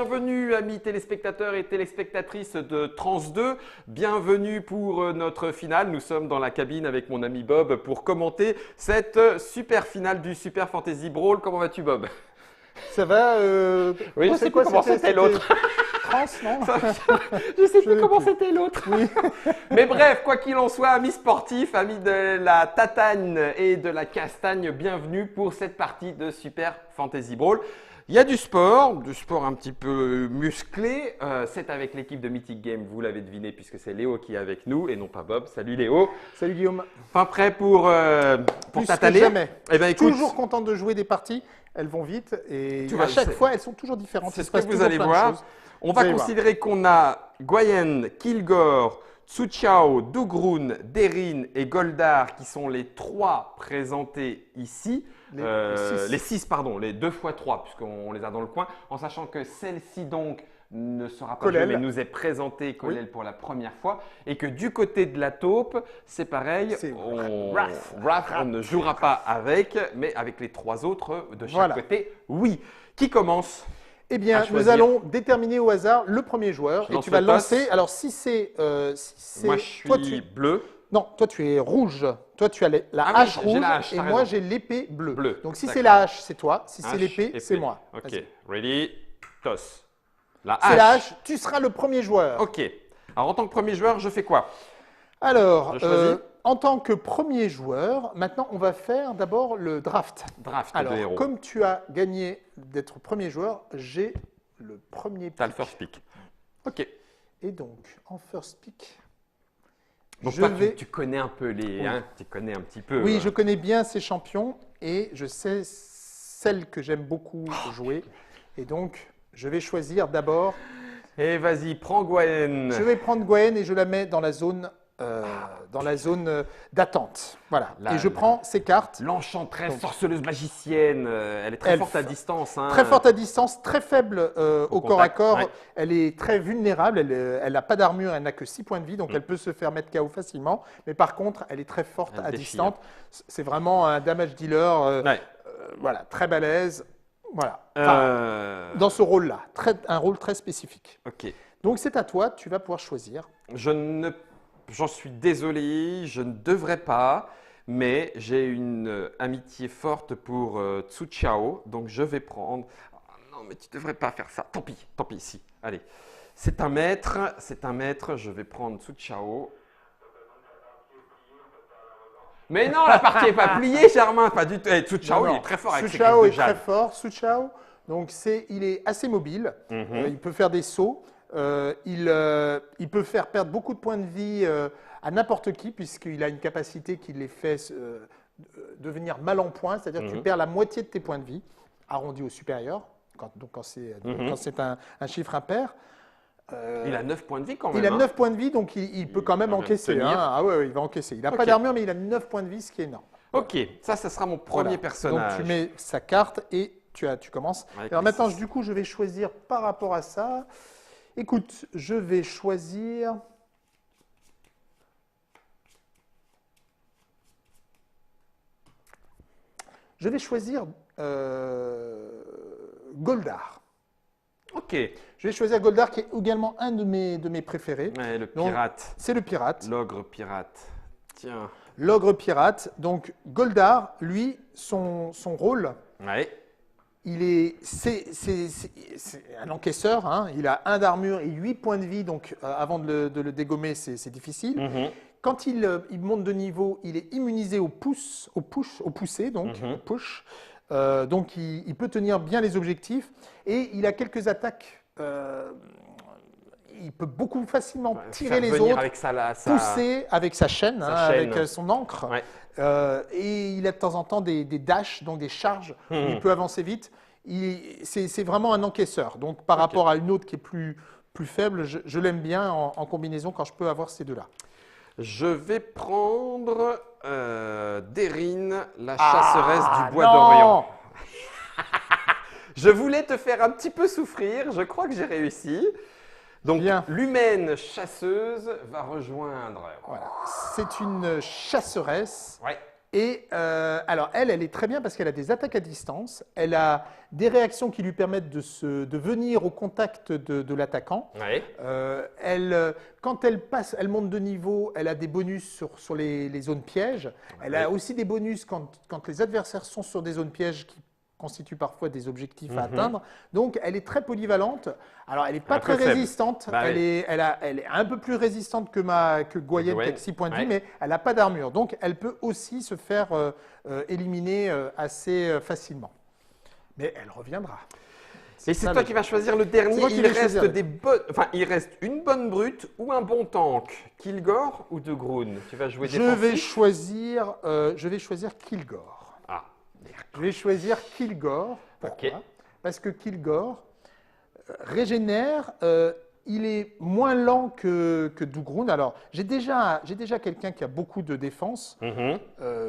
Bienvenue amis téléspectateurs et téléspectatrices de Trans 2. Bienvenue pour notre finale. Nous sommes dans la cabine avec mon ami Bob pour commenter cette super finale du Super Fantasy Brawl. Comment vas-tu Bob? Ça va Oui, je sais pas comment c'était l'autre. Trans, non? Je sais plus comment c'était l'autre. Oui. Mais bref, quoi qu'il en soit, amis sportifs, amis de la tatane et de la castagne, bienvenue pour cette partie de Super Fantasy Brawl. Il y a du sport un petit peu musclé. C'est avec l'équipe de Mythic Game, vous l'avez deviné, puisque c'est Léo qui est avec nous et non pas Bob. Salut Léo. Salut Guillaume. Enfin prêt pour Plus tataner? que jamais. Eh ben, écoute, Toujours content de jouer des parties. Elles vont vite et Tu vois, à chaque c'est- fois, elles sont toujours différentes. c'est Il ce se que passe vous toujours allez plein de voir. choses. On va Vous allez voir. considérer qu'on a Gwayen, Kilgore, Tsu Chao, Dougroun, Derin et Goldar qui sont les trois présentés ici. Les six, pardon, les 2 x 3 puisqu'on les a dans le coin. En sachant que celle-ci donc ne sera pas jouée Colel. mais nous est présentée Colel Oui. pour la première fois. Et que du côté de la taupe, c'est pareil. C'est Wrath, on ne jouera pas avec, mais avec les 3 autres de chaque Voilà. côté, oui. Qui commence? Eh bien, À nous choisir. allons déterminer au hasard le premier joueur Je et lance tu vas le toss. lancer. Alors, si c'est. Moi je suis toi, bleu. Non, toi tu es rouge. Toi tu as la Ah oui, hache j'ai rouge la hache, et t'as moi raison. j'ai l'épée bleue. Bleu, Donc si d'accord. c'est la hache, c'est toi. Si c'est Hache, l'épée, épée. c'est moi. Ok, Vas-y. ready, toss. La C'est la hache. hache, tu seras le premier joueur. Ok. Alors en tant que premier joueur, je fais quoi? Alors, Je choisis. en tant que premier joueur, maintenant on va faire d'abord le draft. Draft Alors, de héros. comme tu as gagné d'être premier joueur, j'ai le premier T'as le pick. first pick. Ok. Et donc, en first pick, Donc je toi, vais... tu connais un peu les... Oui. Hein, tu connais un petit peu. Oui, je connais bien ces champions et je sais celles que j'aime beaucoup jouer. Et donc, je vais choisir d'abord... Et vas-y, prends Gwayen. Je vais prendre Gwen et je la mets dans la zone, d'attente. Voilà. Là, et je là. prends ces cartes. L'enchanteresse, Donc- sorceleuse magicienne. Elle est très Elfe. forte à distance. Hein. Très forte à distance, très faible au corps à contact, corps. ouais. Elle est très vulnérable. Elle n'a pas d'armure, elle n'a que 6 points de vie, donc elle peut se faire mettre KO facilement. Mais par contre, elle est très forte Elle à déchire. distance. C'est vraiment un damage dealer. Ouais. Voilà, très balèze. Voilà. Enfin, dans ce rôle-là, un rôle très spécifique. Ok. Donc c'est à toi, tu vas pouvoir choisir. J'en suis désolé, je ne devrais pas, mais j'ai une amitié forte pour Tsu Chao, donc je vais prendre. Ah non, mais tu ne devrais pas faire ça. Tant pis, si. Allez, c'est un maître, je vais prendre Tsu Chao. Mais non, la partie n'est pas pliée, Germain, pas du tout. Eh, Tsu Chao, Non, il est très fort avec Su ses Chao griffes est de très jade. fort. Su Chao, donc il est assez mobile. Il peut faire des sauts. Il peut faire perdre beaucoup de points de vie à n'importe qui puisqu'il a une capacité qui les fait devenir mal en point. C'est-à-dire que tu perds la moitié de tes points de vie, arrondi au supérieur, quand c'est un chiffre impair. Il a 9 points de vie quand même. Il a hein. 9 points de vie, donc il peut quand même va même encaisser. tenir. Hein. Ah ouais, il va encaisser. Il n'a Ok. pas d'armure, mais il a 9 points de vie, ce qui est énorme. Ok, ça sera mon premier Voilà. personnage. Donc tu mets sa carte et tu commences. Avec Alors les maintenant, 6. du coup, je vais choisir par rapport à ça. Écoute, je vais choisir. Je vais choisir Goldar. Ok. Je vais choisir Goldar, qui est également un de mes préférés. Ouais, le Donc, pirate, C'est le pirate. l'ogre pirate. Tiens. L'ogre pirate. Donc Goldar, lui, son rôle, Ouais. c'est un encaisseur. Hein. Il a 1 d'armure et 8 points de vie. Donc avant de le dégommer, c'est difficile. Mhm. Quand il monte de niveau, il est immunisé au poussé, donc au push. Donc il peut tenir bien les objectifs. Et il a quelques attaques. Il peut beaucoup facilement tirer Faire les venir autres. avec sa... Pousser avec sa chaîne, Sa hein, chaîne. avec son encre. Ouais. Et il a de temps en temps des dashs, donc des charges, où il peut avancer vite. C'est vraiment un encaisseur. Donc par rapport à une autre qui est plus faible, je l'aime bien en combinaison quand je peux avoir ces deux-là. Je vais prendre Derin, la chasseresse du bois non d'Orient. Je voulais te faire un petit peu souffrir, je crois que j'ai réussi. Donc Bien. l'humaine chasseuse va rejoindre. Voilà. C'est une chasseresse. Ouais. Et alors, elle est très bien parce qu'elle a des attaques à distance. Elle a des réactions qui lui permettent de venir au contact de l'attaquant. Ouais. Quand elle passe, elle monte de niveau, elle a des bonus sur les zones pièges. Elle a aussi des bonus quand les adversaires sont sur des zones pièges qui constituent parfois des objectifs à atteindre. Donc, elle est très polyvalente. Alors, elle n'est pas très résistante. Bah, elle est un peu plus résistante que Goyen, qui a 6 points de vie, mais elle n'a pas d'armure. Donc, elle peut aussi se faire éliminer assez facilement. Mais elle reviendra. Et c'est toi qui vas choisir le dernier. Il reste une bonne brute ou un bon tank. Kilgore ou De Groon? Tu vas jouer je vais choisir Kilgore. Ah. Je vais choisir Kilgore. Pourquoi? Parce que Kilgore régénère. Il est moins lent que Dougroun. Alors, j'ai déjà quelqu'un qui a beaucoup de défense.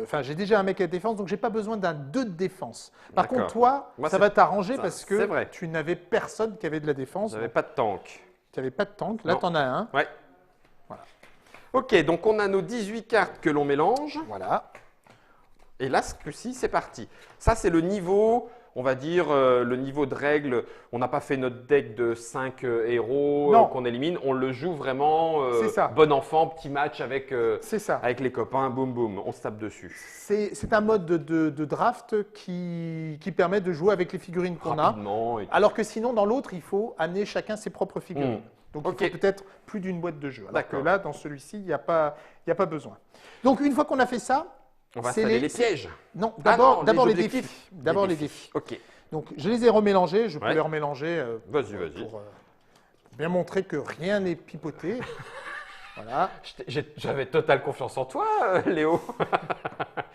Enfin, j'ai déjà un mec à défense, donc j'ai pas besoin d'un 2 de défense. Par contre, toi, ça va t'arranger parce que tu n'avais personne qui avait de la défense. Tu n'avais pas de tank. Tu n'avais pas de tank. Là, tu en as un. Ouais. Voilà. Ok, donc on a nos 18 cartes que l'on mélange. Voilà. Et là, ce coup-ci, c'est parti. Ça, c'est le niveau, on va dire, le niveau de règle. On n'a pas fait notre deck de 5 héros qu'on élimine. On le joue vraiment bon enfant, petit match avec les copains, boum boum, on se tape dessus. C'est un mode de draft qui permet de jouer avec les figurines qu'on a. Alors que sinon, dans l'autre, il faut amener chacun ses propres figurines. Donc, il faut peut-être plus d'une boîte de jeu. Alors que là, dans celui-ci, il n'y a pas besoin. Donc, une fois qu'on a fait ça, on va installer les pièges. Non, d'abord les défis. D'abord les défis. Ok. Donc, je les ai remélangés. Je peux les remélanger vas-y. Pour bien montrer que rien n'est pipoté. Voilà. J'avais totale confiance en toi, Léo.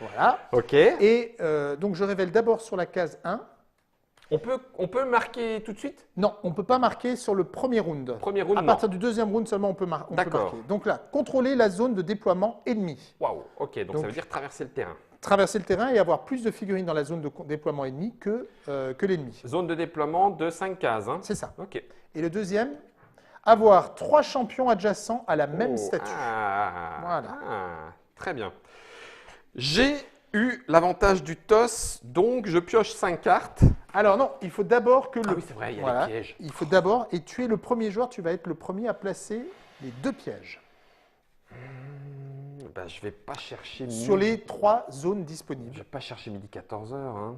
Voilà. Ok. Et donc, je révèle d'abord sur la case 1. On peut marquer tout de suite? Non, on ne peut pas marquer sur le premier round. À partir du deuxième round seulement, on peut marquer. Donc là, contrôler la zone de déploiement ennemi. Waouh, ok, donc ça veut dire traverser le terrain. Traverser le terrain et avoir plus de figurines dans la zone de déploiement ennemi que l'ennemi. Zone de déploiement de 5 cases. Hein. C'est ça. Ok. Et le deuxième, avoir 3 champions adjacents à la même statue. Voilà. Très bien. J'ai eu l'avantage du toss, donc je pioche 5 cartes. Alors non, il faut d'abord que Ah oui, c'est vrai, il y a les pièges. Il faut d'abord, et tu es le premier joueur, tu vas être le premier à placer les 2 pièges. Je vais pas chercher sur les 3 zones disponibles. Je vais pas chercher midi 14h. Hein.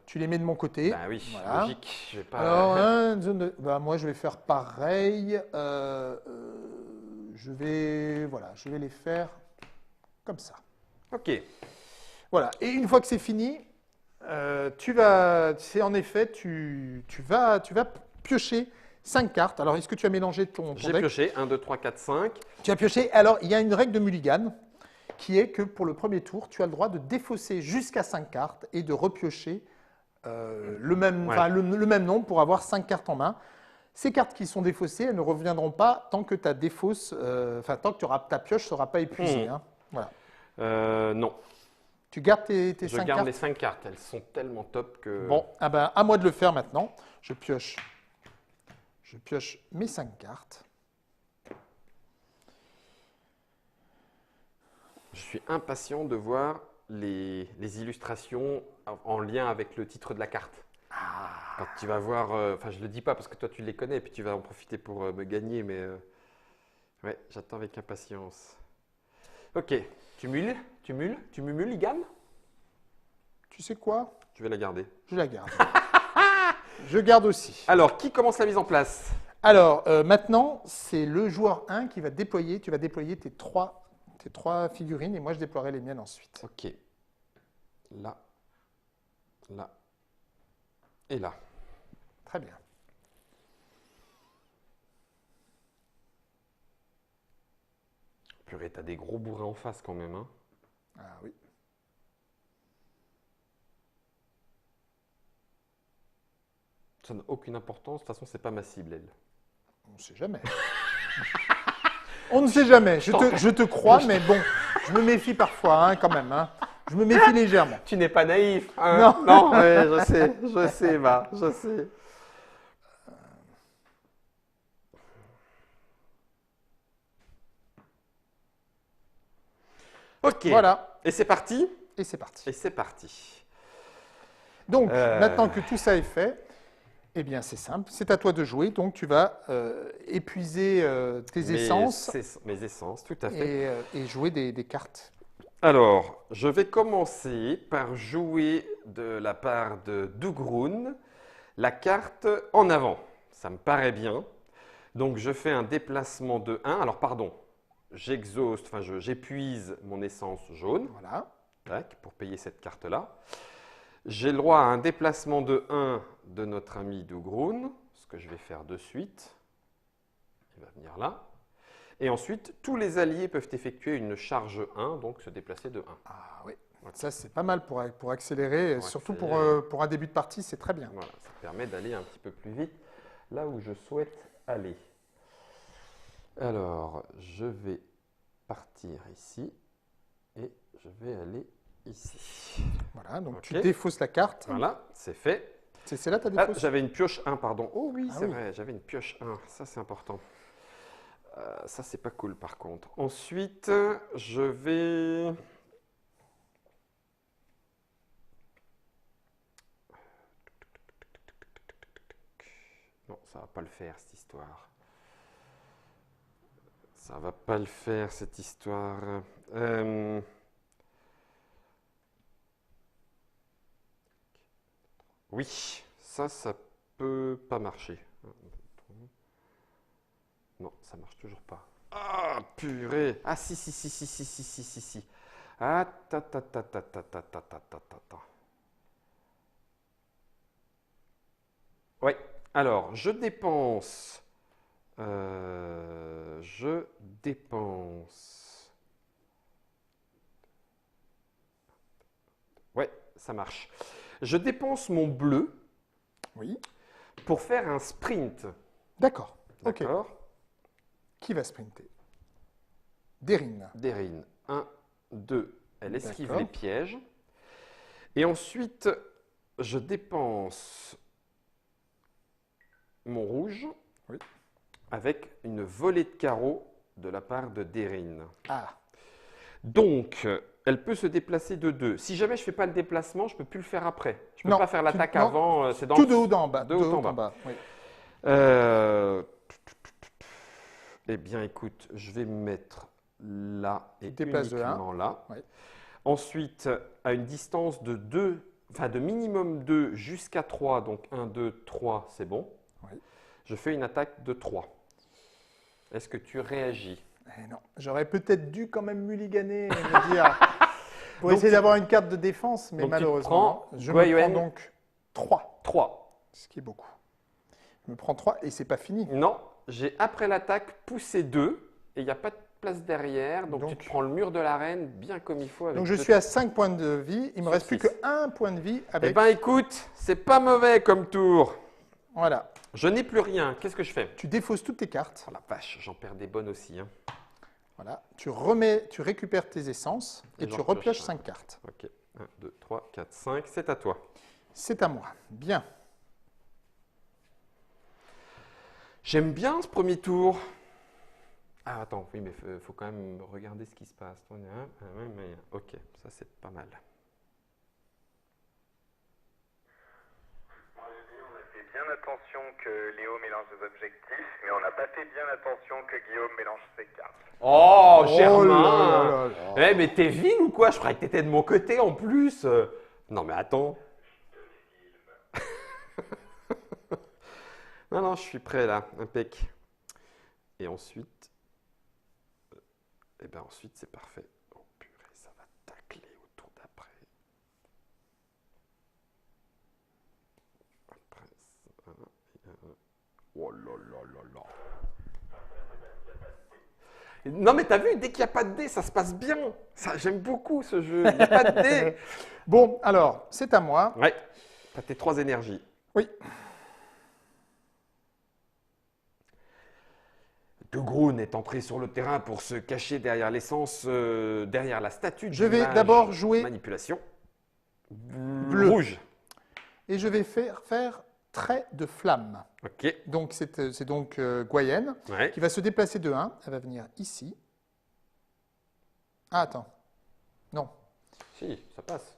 Tu les mets de mon côté. Bah oui, logique. Je vais pas... Alors, moi, je vais faire pareil. Je vais les faire comme ça. Ok. Voilà. Et une fois que c'est fini, tu vas piocher 5 cartes. Alors, est-ce que tu as mélangé ton deck? J'ai pioché 1, 2, 3, 4, 5. Tu as pioché. Alors, il y a une règle de mulligan qui est que pour le premier tour, tu as le droit de défausser jusqu'à 5 cartes et de repiocher le même nombre pour avoir 5 cartes en main. Ces cartes qui sont défaussées, elles ne reviendront pas tant que ta ta pioche ne sera pas épuisée. Hein. Voilà. Non. Tu gardes tes 5 cartes? Je garde les 5 cartes, elles sont tellement top que... Bon, à moi de le faire maintenant. Je pioche mes 5 cartes. Je suis impatient de voir les illustrations en lien avec le titre de la carte. Quand tu vas voir, je ne le dis pas parce que toi tu les connais et puis tu vas en profiter pour me gagner, mais ouais, j'attends avec impatience. Ok, tu mumules, Igam? Tu sais quoi? Je vais la garder. Je la garde. Je garde aussi. Alors, qui commence la mise en place? Alors, maintenant, c'est le joueur 1 qui va déployer. Tu vas déployer tes 3 figurines et moi, je déploierai les miennes ensuite. Ok. Là. Là. Et là. Très bien. Purée, t'as des gros bourrins en face quand même. Hein. Ah oui. Ça n'a aucune importance. De toute façon, c'est pas ma cible, elle. On ne sait jamais. On ne sait jamais. Je te crois, mais bon, je me méfie parfois, quand même. Hein. Je me méfie légèrement. Tu n'es pas naïf. Hein. Non, ouais, je sais, je sais. Ok. Voilà. Et c'est parti. Et c'est parti. Et c'est parti. Donc, maintenant que tout ça est fait, eh bien, c'est simple. C'est à toi de jouer. Donc, tu vas épuiser tes essences Mes essences, tout à fait. et jouer des cartes. Alors, je vais commencer par jouer de la part de Dougroun la carte en avant. Ça me paraît bien. Donc, je fais un déplacement de 1. Alors, pardon, j'épuise mon essence jaune. Voilà. Tac, pour payer cette carte-là. J'ai le droit à un déplacement de 1 de notre ami Dougroun, ce que je vais faire de suite. Il va venir là. Et ensuite, tous les alliés peuvent effectuer une charge 1, donc se déplacer de 1. Ah oui, ça c'est pas mal pour accélérer, surtout pour un début de partie, c'est très bien. Voilà, ça permet d'aller un petit peu plus vite là où je souhaite aller. Alors, je vais partir ici et je vais aller ici. Voilà, donc Ok. tu défausses la carte. Voilà, c'est fait. C'est là ta Ah, défausse. j'avais une pioche 1, pardon. Oh oui, Ah c'est oui. vrai, j'avais une pioche 1. Ça, c'est important. Ça, c'est pas cool par contre. Ensuite, je vais... Non, ça va pas le faire, cette histoire. Ça va pas le faire, cette histoire. Oui, ça peut pas marcher. Non, ça marche toujours pas. Ah, purée. Ah, si. Ah, ta. Ouais, alors, je dépense. Ouais, ça marche. Je dépense mon bleu Oui, pour faire un sprint. d'accord. Ok. D'accord. Qui va sprinter? Derine. Derine. 1, 2. Elle esquive D'accord. les pièges. Et ensuite, je dépense mon rouge Oui. avec une volée de carreaux de la part de Derine. Ah, Donc, elle peut se déplacer de 2. Si jamais je ne fais pas le déplacement, je ne peux plus le faire après. Je ne peux Non, pas faire l'attaque non. avant. C'est dans tout de haut en bas. de haut en bas. Oui. Eh bien, écoute, je vais me mettre là et Déplace de uniquement là. Oui. Ensuite, à une distance de 2, enfin de minimum 2 jusqu'à 3, donc 1, 2, 3, c'est bon. Oui. Je fais une attaque de 3. Est-ce que tu réagis? Eh non, j'aurais peut-être dû quand même mulliganer et me dire pour Donc, essayer d'avoir une carte de défense, mais donc tu te malheureusement, prends je me Gwayoen. prends donc 3, 3. ce qui est beaucoup. Je me prends 3 et c'est pas fini. Non, j'ai après l'attaque poussé 2 et il n'y a pas de place derrière, donc tu te prends le mur de l'arène bien comme il faut. Avec Donc je deux- suis à 5 points de vie, il me Sur reste plus six. que 1 point de vie Eh avec... ben écoute, c'est pas mauvais comme tour. Voilà, Je n'ai plus rien. Qu'est-ce que je fais? tu défausses toutes tes cartes. Oh la vache, j'en perds des bonnes aussi. Hein. Voilà, tu récupères tes essences et Et tu j'en repioches pioche 5 cartes. Ok, 1, 2, 3, 4, 5, c'est à toi. C'est à moi. Bien. J'aime bien ce premier tour. Ah attends, oui, mais faut quand même regarder ce qui se passe. Ok, ça c'est pas mal. On a fait bien attention que Léo mélange ses objectifs, mais on n'a pas fait bien attention que Guillaume mélange ses cartes. Oh, Oh Germain! là là là. Eh, mais t'es vil ou quoi? Je croyais que t'étais de mon côté en plus. Non, mais attends. Non, je suis prêt là, impec. Et ensuite, ensuite c'est parfait. Oh purée, ça va tacler au tour d'après. Après, oh là là là là. Non mais t'as vu, dès qu'il n'y a pas de dés, ça se passe bien. Ça, j'aime beaucoup ce jeu. Il n'y a pas de dés. Bon, alors, c'est à moi. Ouais, t'as tes 3 énergies. Oui, Dougroun est entré sur le terrain pour se cacher derrière l'essence, derrière la statue. Je vais d'image d'abord jouer manipulation. bleu. Rouge. Et je vais faire trait de flamme. Ok. Donc, c'est donc Gwayen Ouais. qui va se déplacer de 1. Elle va venir ici. Ah, attends. Non. Si, ça passe.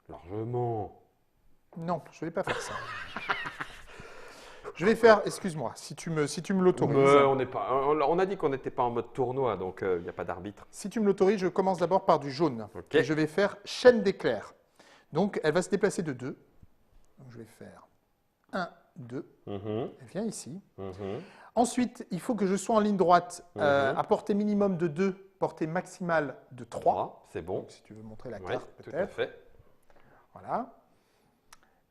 Largement. Non, je ne vais pas faire ça. Je vais faire, excuse-moi, si tu me l'autorises. On a dit qu'on n'était pas en mode tournoi, donc il n'y a pas d'arbitre. Si tu me l'autorises, je commence d'abord par du jaune. Ok. Et je vais faire chaîne d'éclairs. Donc, elle va se déplacer de 2. Donc, je vais faire 1, 2. Elle vient ici. Ensuite, il faut que je sois en ligne droite à portée minimum de 2, portée maximale de 3. C'est bon. Donc, si tu veux montrer la Oui, carte, tout à peut-être. fait. Voilà.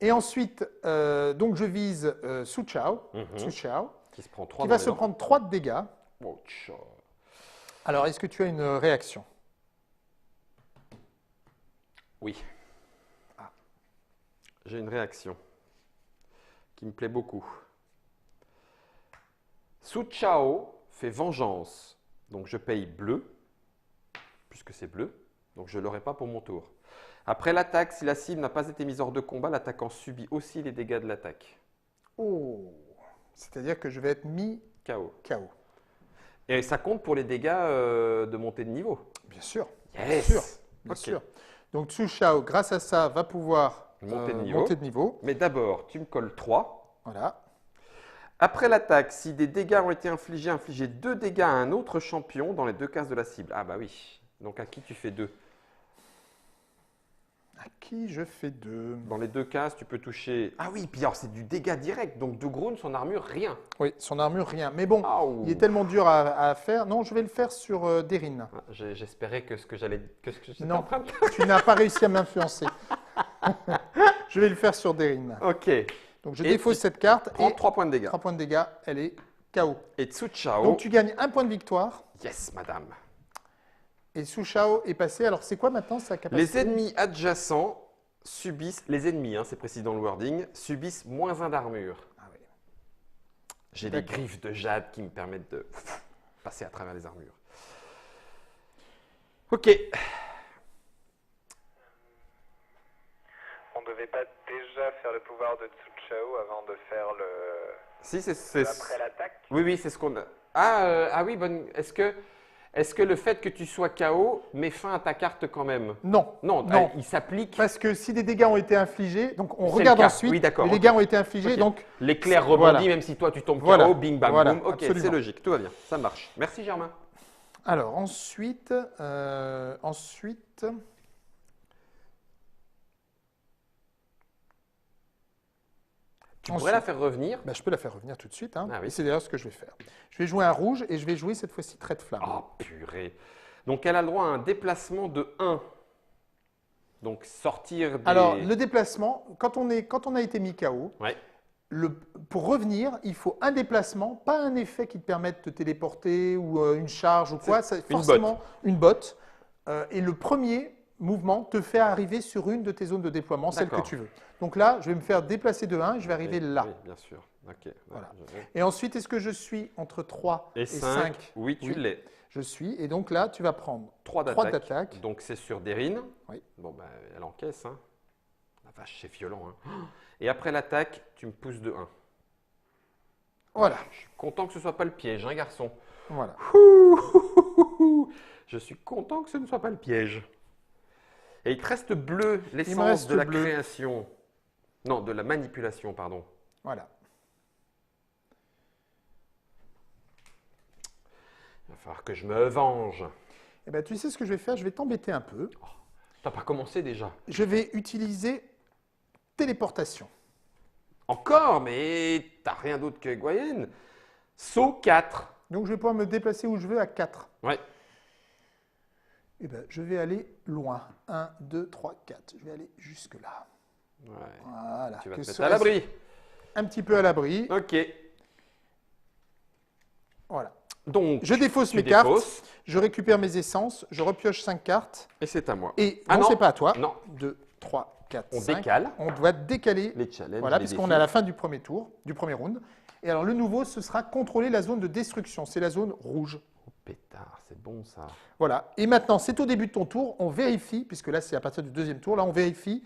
Et ensuite, donc je vise Su Chao, Qui se prend 3 qui va se prendre 3 de dégâts. Oh, tcha. Alors, est-ce que tu as une réaction? Oui. J'ai une réaction qui me plaît beaucoup. Su Chao fait vengeance. Donc je paye bleu, puisque c'est bleu. Donc je ne l'aurai pas pour mon tour. Après l'attaque, si la cible n'a pas été mise hors de combat, l'attaquant subit aussi les dégâts de l'attaque. Oh, c'est-à-dire que je vais être mis KO. KO. Et ça compte pour les dégâts de montée de niveau. Bien sûr. Yes. Bien Ok. sûr. Donc Su Chao, grâce à ça, va pouvoir Monter de niveau. Mais d'abord, tu me colles 3. Voilà. Après l'attaque, si des dégâts ont été infligés, infligez 2 dégâts à un autre champion dans les 2 cases de la cible. Ah bah oui. Donc à qui tu fais 2? À qui je fais 2? Dans les 2 cases, tu peux toucher… Ah oui, puis alors c'est du dégât direct. Donc de Groon, son armure, rien. Oui, son armure, rien. Mais bon, Aouh. il est tellement dur à faire. Non, je vais le faire sur Derin. Ah, j'espérais que ce que j'étais Non. en train de faire. Tu n'as pas réussi à m'influencer. Je vais le faire sur Derin. Ok. Donc je Et défausse tu cette carte Prends et 3 points de dégâts. 3 points de dégâts, elle est KO. Et Tsu Chao. Donc tu gagnes 1 point de victoire Yes, madame. et Su Chao est passé. Alors c'est quoi maintenant sa capacité? Les ennemis adjacents subissent… Les ennemis, c'est précis dans le wording, subissent moins 1 d'armure. Ah oui. J'ai des D'accord. griffes de jade qui me permettent de passer à travers les armures. Ok. On devait pas déjà faire le pouvoir de Tsu Chao avant de faire le… Si, après l'attaque? Oui, c'est ce qu'on a… Ah oui, bonne… Est-ce que le fait que tu sois KO met fin à ta carte quand même? Non. Non, Non. il s'applique… Parce que si des dégâts ont été infligés, donc on C'est regarde le cas. ensuite, Oui, d'accord, les ok. dégâts ont été infligés, Ok. donc L'éclair rebondit Voilà. même si toi tu tombes KO, Voilà. bing bang Voilà, boom. Ok, absolument. c'est logique, tout va bien, ça marche. Merci Germain. alors ensuite, Tu pourrais la faire revenir. ben, je peux la faire revenir tout de suite. Hein. Ah oui. Et c'est d'ailleurs ce que je vais faire. Je vais jouer un rouge et je vais jouer cette fois-ci trait de flamme. Oh purée. Donc elle a le droit à un déplacement de 1. Donc sortir des… Alors le déplacement, quand on a été mis KO, Ouais. pour revenir, il faut un déplacement, pas un effet qui te permette de te téléporter ou une charge ou quoi. C'est une forcément une botte. Et le premier mouvement te fait arriver sur une de tes zones de déploiement, celle que D'accord. tu veux. Donc là, je vais me faire déplacer de 1 et je vais arriver Oui, là. Oui, bien sûr. Ok. Voilà. je vais. Et ensuite, est-ce que je suis entre 3 Et et 5. 5? Oui, tu l'es. Je suis. Et donc là, tu vas prendre 3 3 d'attaque. d'attaque. Donc c'est sur Derin. Oui. Bon, ben, elle encaisse. Hein. La vache, c'est violent. Hein. Et après l'attaque, tu me pousses de 1. Voilà. Je suis content que ce ne soit pas le piège, hein, garçon. Voilà. Je suis content que ce ne soit pas le piège. Et il te reste bleu, Il me l'essence reste de la bleu. création. Non, de la manipulation, pardon. Voilà. Il va falloir que je me venge. Eh ben, tu sais ce que je vais faire? Je vais t'embêter un peu. T'as pas commencé déjà? Je vais utiliser téléportation. Encore, mais t'as rien d'autre que Goyen. Saut 4. Donc je vais pouvoir me déplacer où je veux à 4. Ouais. Eh ben, je vais aller loin. 1, 2, 3, 4. Je vais aller jusque là. Ouais. Voilà. Tu vas Que te mettre ce à l'abri. Un petit peu à l'abri. Ok. Voilà. Donc, Je défausse tu mes cartes. défausses, Je récupère mes essences. Je repioche 5 cartes. et c'est à moi. Et Ah non, non. c'est pas à toi. Non. 2, 3, 4, On 5. décale On doit décaler. les challenges. Voilà, les puisqu'on défis. est à la fin du premier tour, du premier round. Et alors le nouveau, ce sera contrôler la zone de destruction. C'est la zone rouge. Oh, pétard, c'est bon ça. Voilà. Et maintenant, c'est au début de ton tour. On vérifie, puisque là, c'est à partir du deuxième tour. Là, on vérifie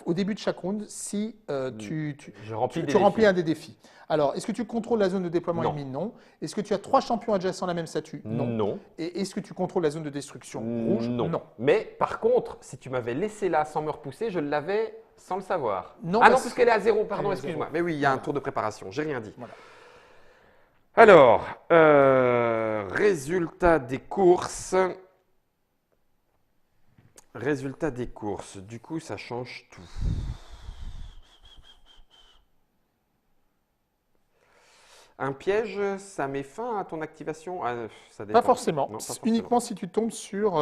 au début de chaque round si Je remplis des tu remplis défis. un des défis. Alors, est-ce que tu contrôles la zone de déploiement Non. ennemi? Non. Est-ce que tu as 3 champions adjacents à la même statue? Non. Non. Et est-ce que tu contrôles la zone de destruction rouge? Non. Mais par contre, si tu m'avais laissé là sans me repousser, je l'avais sans le savoir. Non, Ah non, parce- parce qu'elle est à 0, Elle est pardon, à excuse-moi. zéro. Mais oui, il y a un Voilà. tour de préparation, j'ai rien dit. Voilà. Alors, résultat des courses. Résultat des courses. Du coup, ça change tout. Un piège, ça met fin à ton activation? Ça dépend. Pas forcément. Non, pas C'est forcément. uniquement si tu tombes sur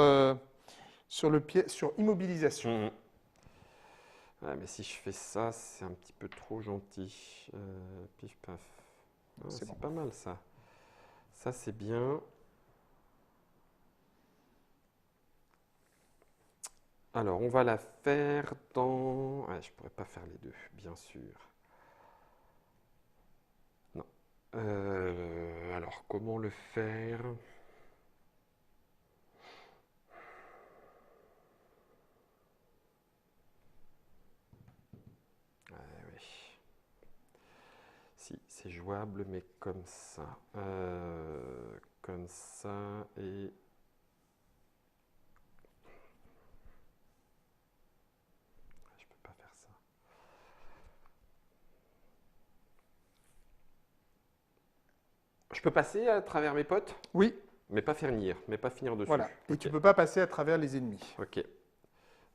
immobilisation. Mhm. Ouais, mais si je fais ça, c'est un petit peu trop gentil. Pif paf. Ah, C'est c'est bon. pas mal ça. Ça, c'est bien. Alors, on va la faire dans... Ouais, je pourrais pas faire les deux, bien sûr. Non. Alors, comment le faire? Ouais, oui. Si, c'est jouable, mais comme ça. Comme ça et... Je peux pas faire ça. Je peux passer à travers mes potes, Oui, mais pas finir dessus. voilà. Et Ok. tu ne peux pas passer à travers les ennemis. Ok.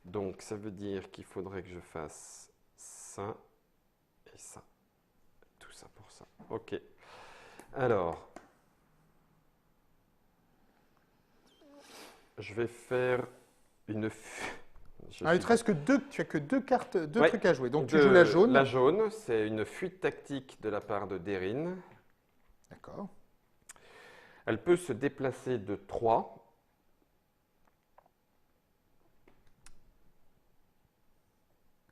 Donc, ça veut dire qu'il faudrait que je fasse ça et ça. Tout ça pour ça. Ok. Alors, je vais faire une... Ah, il te reste que deux, tu as que deux cartes, deux Ouais. trucs à jouer. Donc tu De- joues la jaune. La jaune, c'est une fuite tactique de la part de Deryn. D'accord. Elle peut se déplacer de 3.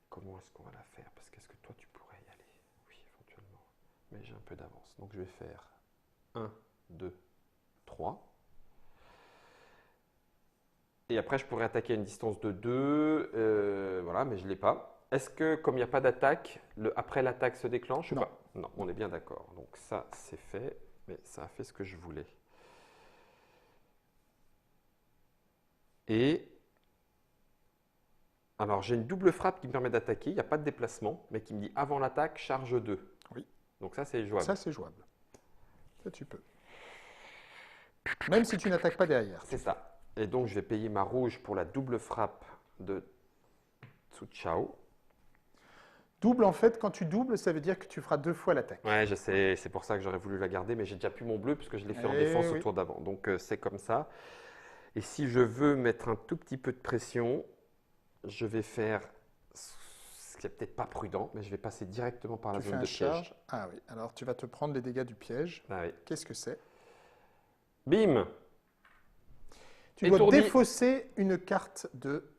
Comment est-ce qu'on va la faire? Parce qu'est-ce que toi, tu pourrais y aller? Oui, éventuellement. Mais j'ai un peu d'avance. Donc, je vais faire 1, 2, 3. Et après, je pourrais attaquer à une distance de 2. Voilà, mais je ne l'ai pas. Est-ce que, comme il n'y a pas d'attaque, après l'attaque se déclenche ou Non. pas? Non, on est bien d'accord. Donc, ça, c'est fait. Mais ça a fait ce que je voulais. Et alors, j'ai une double frappe qui me permet d'attaquer. Il n'y a pas de déplacement, mais qui me dit avant l'attaque, charge 2. Oui. Donc ça, c'est jouable. Ça, c'est jouable. Ça, tu peux. Même si tu n'attaques pas derrière. C'est ça. Et donc, je vais payer ma rouge pour la double frappe de Tsu Chao. Double, en fait, quand tu doubles, ça veut dire que tu feras 2 fois l'attaque. Ouais, je sais. C'est pour ça que j'aurais voulu la garder, mais j'ai déjà plus mon bleu puisque je l'ai fait en Eh défense oui. au tour d'avant. Donc, c'est comme ça. Et si je veux mettre un tout petit peu de pression, je vais faire ce qui n'est peut-être pas prudent, mais je vais passer directement par la Tu fais zone un de piège. charge. Ah oui. Alors, tu vas te prendre les dégâts du piège. Ah oui. Qu'est-ce que c'est? Bim! Tu dois Étourdi. défausser une carte de...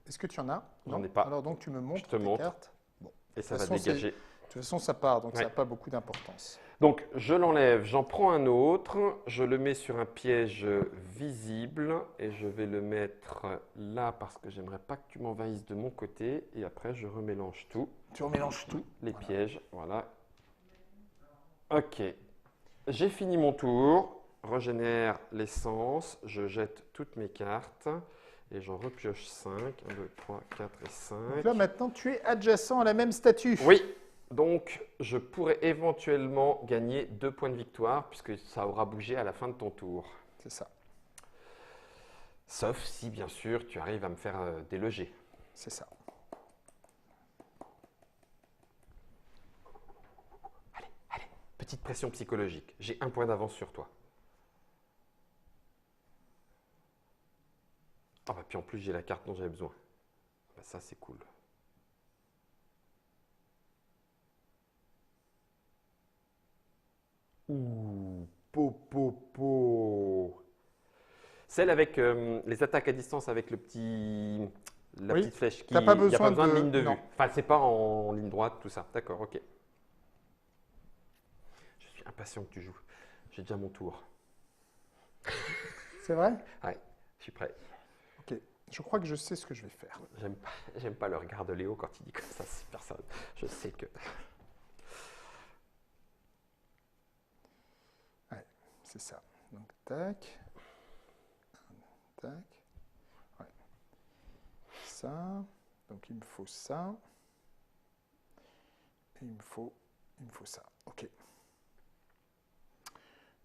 Est-ce que tu en as? J'en Non. ai pas. Alors, donc, tu me montres Je te tes montre. cartes. Bon. Et ça De va toute façon, dégager. De toute façon, ça part, donc ça Ouais. n'a pas beaucoup d'importance. Donc, je l'enlève, j'en prends un autre, je le mets sur un piège visible et je vais le mettre là parce que j'aimerais pas que tu m'envahisses de mon côté. Et après, je remélange tout, Tu remélanges tout. les Voilà. pièges, voilà. Ok, j'ai fini mon tour, régénère l'essence, je jette toutes mes cartes et j'en repioche 5. 1, 2, 3, 4 et 5. Donc là, maintenant, tu es adjacent à la même statue. Oui, donc je pourrais éventuellement gagner 2 points de victoire puisque ça aura bougé à la fin de ton tour. C'est ça. Sauf si, bien sûr, tu arrives à me faire déloger. C'est ça. Allez, petite pression psychologique. J'ai 1 point d'avance sur toi. Ah bah puis en plus, j'ai la carte dont j'avais besoin. Bah, ça, c'est cool. Ouh, po. Celle avec les attaques à distance avec la Oui, petite flèche qui. t'as pas Il n'y a pas besoin besoin de de- ligne de non. vue. Enfin, c'est pas en ligne droite, tout ça. D'accord, ok. Je suis impatient que tu joues. J'ai déjà mon tour. C'est vrai? Ouais, je suis prêt. Ok. Je crois que je sais ce que je vais faire. J'aime pas le regard de Léo quand il dit comme ça, c'est personne. Je sais que. Ouais, c'est ça. Donc, tac. Tac. Ouais. Ça. Donc, il me faut ça. Et il me faut ça. OK.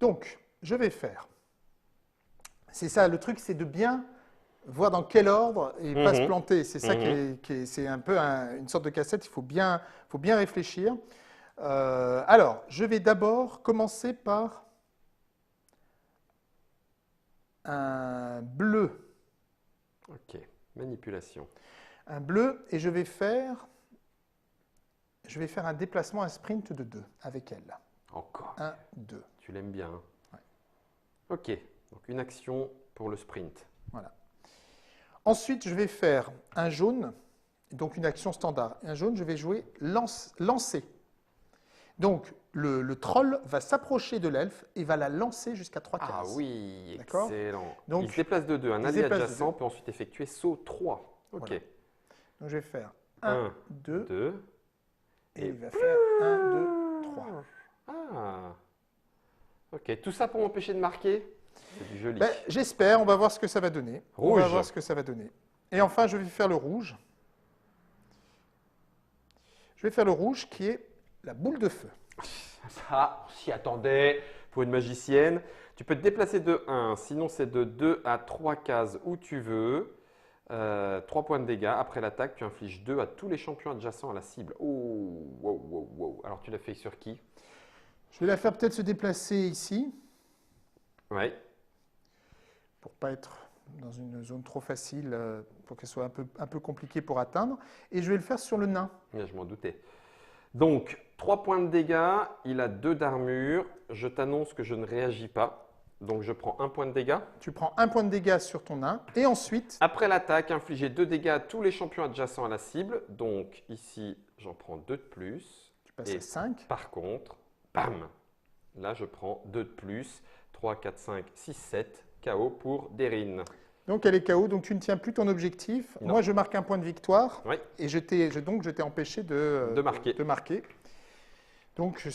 Donc, je vais faire. C'est ça, le truc, c'est de bien voir dans quel ordre et pas se planter. C'est ça c'est un peu une sorte de cassette, il faut bien réfléchir. Alors, je vais d'abord commencer par un bleu. Ok, manipulation. Un bleu, et je vais faire un déplacement, un sprint de 2 avec elle. Encore. 1, 2. Tu l'aimes bien. Hein? Ouais. Ok, donc une action pour le sprint. Voilà. Ensuite, je vais faire un jaune, donc une action standard. Un jaune, je vais jouer lancer. Donc, le troll va s'approcher de l'elfe et va la lancer jusqu'à 3 cases. Ah oui, D'accord. excellent. Donc, il se déplace de 2. Un il se allié déplace de adjacent deux. peut ensuite effectuer saut 3. Ok. Voilà. Donc, je vais faire 1, 2, 2. et il va faire 1, 2, 3. Ah. Ok, tout ça pour m'empêcher de marquer. C'est du joli. Ben, j'espère, on va voir ce que ça va donner. On va Rouge. voir ce que ça va donner. Et enfin, je vais faire le rouge. Je vais faire le rouge qui est la boule de feu. Ça, on s'y attendait pour une magicienne. Tu peux te déplacer de 1, sinon c'est de 2 à 3 cases où tu veux. 3 points de dégâts. Après l'attaque, tu infliges 2 à tous les champions adjacents à la cible. Oh, wow, wow, wow. Alors tu l'as fait sur qui? Je vais la faire peut-être se déplacer ici, Ouais. pour ne pas être dans une zone trop facile, pour qu'elle soit un peu compliquée pour atteindre. Et je vais le faire sur le nain. Ouais, je m'en doutais. Donc, 3 points de dégâts. Il a 2 d'armure. Je t'annonce que je ne réagis pas. Donc, je prends 1 point de dégâts. Tu prends 1 point de dégâts sur ton nain. Et ensuite, Après l'attaque, infligez 2 dégâts à tous les champions adjacents à la cible. Donc, ici, j'en prends 2 de plus. tu passes Et à 5. par contre, bam! Là, je prends 2 de plus. 3, 4, 5, 6, 7. KO pour Derine. Donc, elle est KO. Donc, tu ne tiens plus ton objectif. Non. Moi, je marque un point de victoire. Oui. Et donc, je t'ai empêché De marquer. Donc,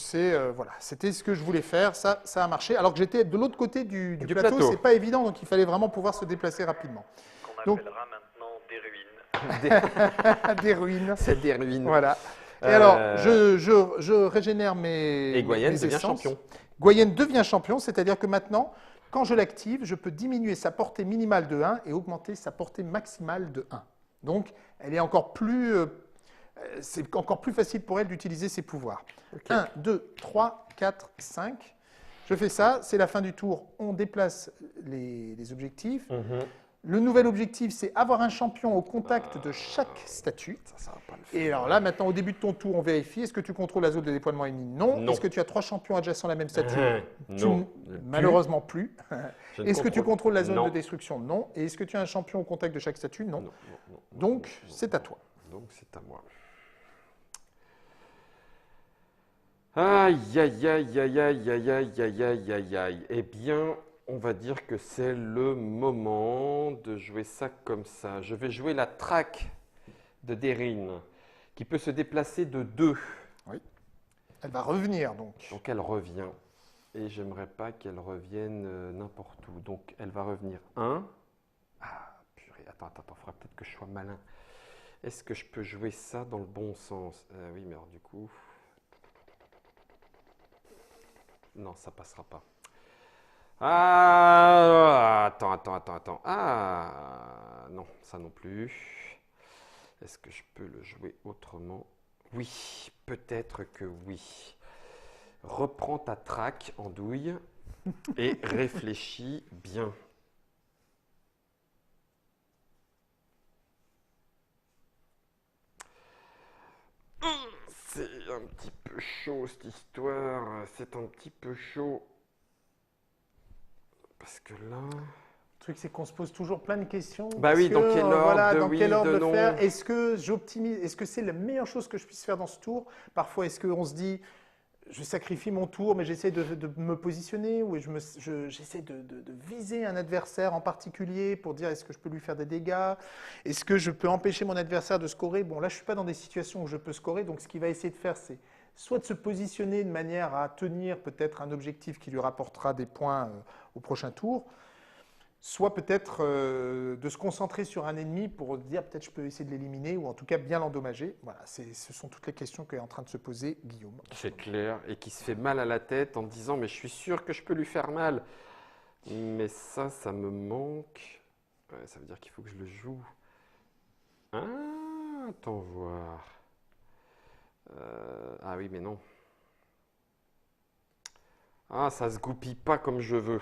voilà, c'était ce que je voulais faire. Ça a marché. Alors que j'étais de l'autre côté du plateau. plateau. C'est pas évident. Donc, il fallait vraiment pouvoir se déplacer rapidement. Qu'on Donc- appellera maintenant des ruines. Des ruines. C'est des ruines. Voilà. Et Euh, alors, je régénère mes Et Goyen mes devient essences. champion. Goyen devient champion, c'est-à-dire que maintenant, quand je l'active, je peux diminuer sa portée minimale de 1 et augmenter sa portée maximale de 1. Donc, elle est encore plus, c'est encore plus facile pour elle d'utiliser ses pouvoirs. Ok. 1, 2, 3, 4, 5. Je fais ça, c'est la fin du tour. On déplace les objectifs. Mhm. Le nouvel objectif, c'est avoir un champion au contact de chaque statue. Ça va pas le faire. Et alors là, maintenant, au début de ton tour, on vérifie. Est-ce que tu contrôles la zone de déploiement ennemi? Non. Non. Est-ce que tu as 3 champions adjacents à la même statue? Non. Malheureusement plus. Je ne Est-ce que tu contrôles la zone Non. de destruction? Non. Et est-ce que tu as un champion au contact de chaque statue? Non. Non, non. Donc, c'est à toi. Donc, c'est à moi. Aïe, aïe, aïe, aïe, aïe, aïe, aïe, aïe, aïe, aïe, aïe. Eh bien, on va dire que c'est le moment de jouer ça comme ça. Je vais jouer la traque de Derine, qui peut se déplacer de 2. Elle va revenir, donc. Donc, elle revient. Et j'aimerais pas qu'elle revienne n'importe où. Donc, elle va revenir 1. Ah, purée, attends, faudra peut-être que je sois malin. Est-ce que je peux jouer ça dans le bon sens? Oui, mais alors du coup... Non, ça passera pas. Ah, attends. Ah, non, ça non plus. Est-ce que je peux le jouer autrement? Oui, peut-être que oui. Reprends ta traque, andouille, et réfléchis bien. C'est un petit peu chaud cette histoire, c'est un petit peu chaud. Parce que là... Le truc, c'est qu'on se pose toujours plein de questions. Bah oui, dans quel ordre, voilà, de dans oui, quel ordre de le non. faire? Est-ce que j'optimise? Est-ce que c'est la meilleure chose que je puisse faire dans ce tour? Parfois, est-ce qu'on se dit, je sacrifie mon tour, mais j'essaie de me positionner ou j'essaie de viser un adversaire en particulier pour dire est-ce que je peux lui faire des dégâts, est-ce que je peux empêcher mon adversaire de scorer. Bon, là, je ne suis pas dans des situations où je peux scorer, donc ce qu'il va essayer de faire, c'est soit de se positionner de manière à tenir peut-être un objectif qui lui rapportera des points au prochain tour, soit peut-être de se concentrer sur un ennemi pour dire peut-être je peux essayer de l'éliminer ou en tout cas bien l'endommager. Voilà, ce sont toutes les questions qu'est en train de se poser Guillaume. C'est clair, et qui se fait mal à la tête en disant mais je suis sûr que je peux lui faire mal. Mais ça me manque. Ouais, ça veut dire qu'il faut que je le joue. Ah, attends voir. Ah oui, mais non. Ah, ça se goupille pas comme je veux.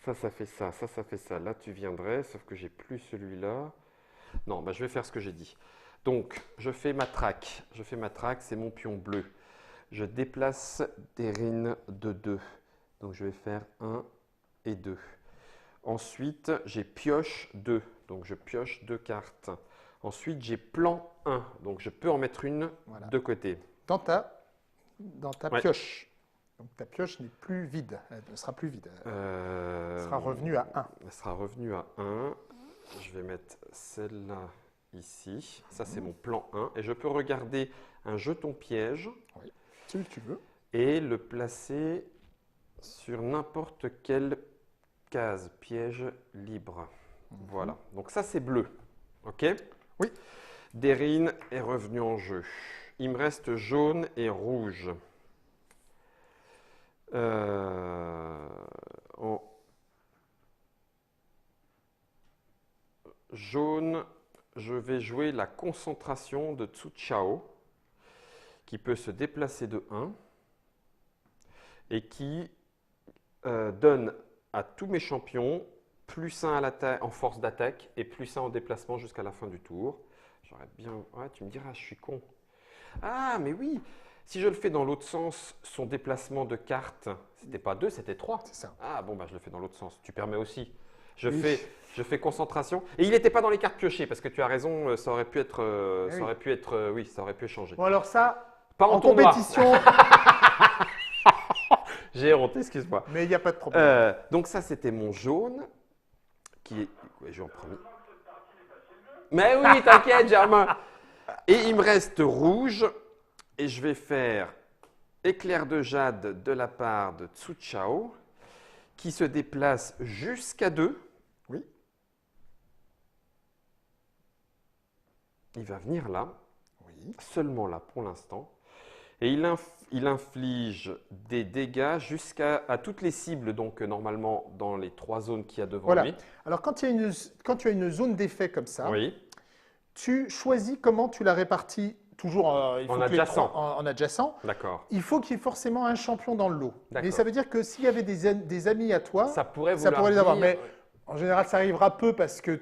Ça fait ça, ça fait ça. Là, tu viendrais, sauf que j'ai plus celui-là. Non, bah, je vais faire ce que j'ai dit. Donc, je fais ma traque. C'est mon pion bleu. Je déplace des rines de 2. Donc, je vais faire 1 et 2. Ensuite, j'ai pioche 2. Donc, je pioche 2 cartes. Ensuite, j'ai plan 1. Donc, je peux en mettre une de côté. Dans ta Ouais. pioche. Donc ta pioche n'est plus vide, elle ne sera plus vide. Elle sera revenue à 1. Elle sera revenue à 1. Je vais mettre celle-là ici. Ça, c'est mon plan 1. Et je peux regarder un jeton piège Oui, celui que tu veux. et le placer sur n'importe quelle case piège libre. Voilà. Donc ça, c'est bleu. OK? Oui. Derine est revenu en jeu. Il me reste jaune et rouge. En jaune, je vais jouer la concentration de Tsu Chao, qui peut se déplacer de 1 et qui donne à tous mes champions plus 1 en force d'attaque et plus 1 en déplacement jusqu'à la fin du tour. J'aurais bien. Ouais, tu me diras, je suis con. Ah, mais oui! Si je le fais dans l'autre sens, son déplacement de carte, c'était pas 2, c'était 3. C'est ça. Ah bon, bah, je le fais dans l'autre sens. Tu permets aussi. Je Oui. fais concentration. Et il n'était pas dans les cartes piochées, parce que tu as raison, ça aurait pu être, oui. ça aurait pu échanger. Bon alors ça, Pas en tournoi. compétition, J'ai honte, excuse-moi. mais il n'y a pas de problème. Donc ça, c'était mon jaune, qui est... Ouais, je vais en premier. Mais oui, t'inquiète, Germain. Et il me reste rouge. Et je vais faire éclair de jade de la part de Tsu Chao, qui se déplace jusqu'à 2. Oui. Il va venir là, Oui. seulement là pour l'instant. Et il inflige des dégâts jusqu'à toutes les cibles, donc normalement dans les 3 zones qu'il y a devant Voilà. lui. Alors quand tu as une zone d'effet comme ça, Oui, tu choisis comment tu la répartis. Toujours il faut En que les adjacent. trois- en adjacent. d'accord. Il faut qu'il y ait forcément un champion dans le lot. D'accord. Mais ça veut dire que s'il y avait des amis à toi, Ça pourrait ça vouloir pourrait les avoir. dire- Mais en général, ça arrivera peu parce que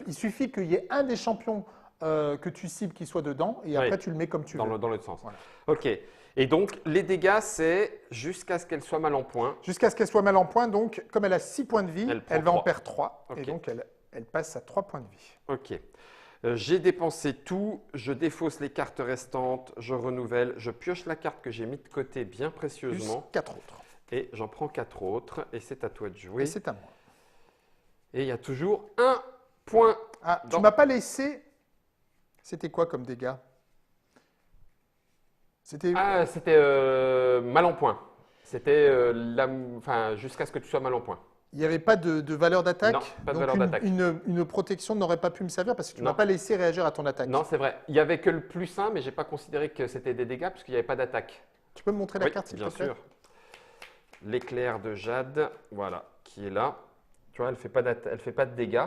il suffit qu'il y ait un des champions que tu cibles qui soit dedans et après Oui. tu le mets comme tu veux. dans l'autre sens. Voilà. Ok. Et donc, les dégâts, c'est jusqu'à ce qu'elle soit mal en point. Jusqu'à ce qu'elle soit mal en point. Donc, comme elle a 6 points de vie, Elle prend elle va en 3. perdre 3. Ok. Et donc, elle passe à 3 points de vie. Ok. J'ai dépensé tout, je défausse les cartes restantes, je renouvelle, je pioche la carte que j'ai mise de côté bien Plus précieusement 4 autres. et j'en prends 4 autres et c'est à toi de jouer. Et c'est à moi. Et il y a toujours un point. Ah, tu Dans- m'as pas laissé. C'était quoi comme dégâts? C'était. Ah, c'était mal en point. C'était jusqu'à ce que tu sois mal en point. Il n'y avait pas de valeur d'attaque. Non, pas de Donc valeur d'attaque. Une protection n'aurait pas pu me servir parce que tu ne Non. m'as pas laissé réagir à ton attaque. Non, c'est vrai. Il n'y avait que le plus 1, mais je n'ai pas considéré que c'était des dégâts parce qu'il n'y avait pas d'attaque. Tu peux me montrer la Oui, carte, s'il te bien plaît? sûr. L'éclair de jade, voilà, qui est là. Tu vois, elle ne fait pas de dégâts.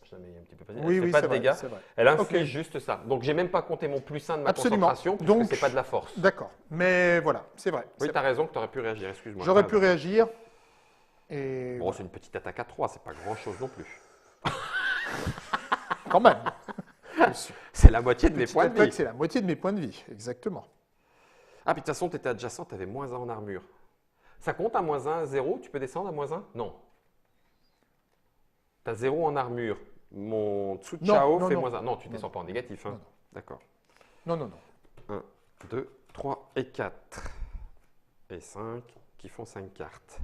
Je la mets un petit peu facile. Oui, Elle ne oui, fait pas c'est de vrai, dégâts. c'est vrai. Elle inflige Ok. juste ça. Donc, j'ai même pas compté mon plus 1 de ma Absolument. concentration puisque Donc- ce n'est pas de la force. D'accord. Mais voilà, c'est vrai. Oui, c'est tu as raison que tu aurais pu réagir, excuse-moi. J'aurais T'as pu raison. réagir. Et Bon, c'est une petite attaque à 3, c'est pas grand-chose non plus. quand même. C'est la moitié de mes Petite points de attaque, vie. c'est la moitié de mes points de vie. Exactement. Ah, puis de toute façon, tu étais adjacent, tu avais -1 en armure. Ça compte à -1, 0? Tu peux descendre à -1? Non. Tu as 0 en armure. Mon Tsu Non, Chao non, fait non. -1. Non, tu Non, descends pas en négatif. Hein. Non, non. D'accord. Non, non, non. 1, 2, 3 et 4. et 5 qui font 5 cartes.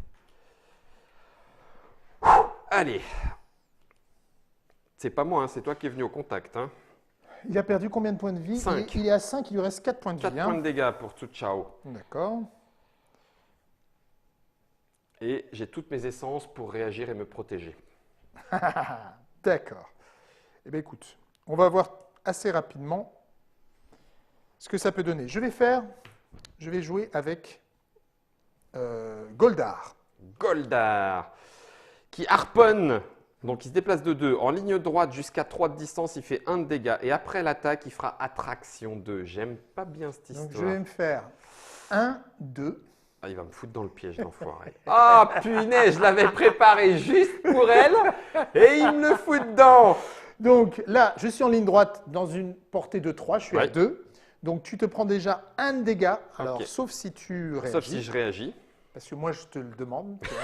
Allez. C'est pas moi, hein, c'est toi qui es venu au contact. Hein. Il a perdu combien de points de vie? 5. Il est à 5, il lui reste 4 points de 4 vie. points Hein. de dégâts pour Tsu Chao. D'accord. Et j'ai toutes mes essences pour réagir et me protéger. D'accord. Eh bien, écoute, on va voir assez rapidement ce que ça peut donner. Je vais jouer avec Goldar. Goldar, qui harponne, donc il se déplace de 2. En ligne droite jusqu'à 3 de distance, il fait 1 de dégâts. Et après l'attaque, il fera attraction 2. J'aime pas bien cette histoire. Donc, je vais me faire 1, 2. Ah, il va me foutre dans le piège, l'enfoiré. Ah, punaise, je l'avais préparé juste pour elle et il me le fout dedans. Donc là, je suis en ligne droite dans une portée de 3, je suis à Ouais. 2. Donc tu te prends déjà 1 de dégâts, alors Ok. sauf si tu réagis. Sauf si je réagis. Parce que moi, je te le demande. Tu vois.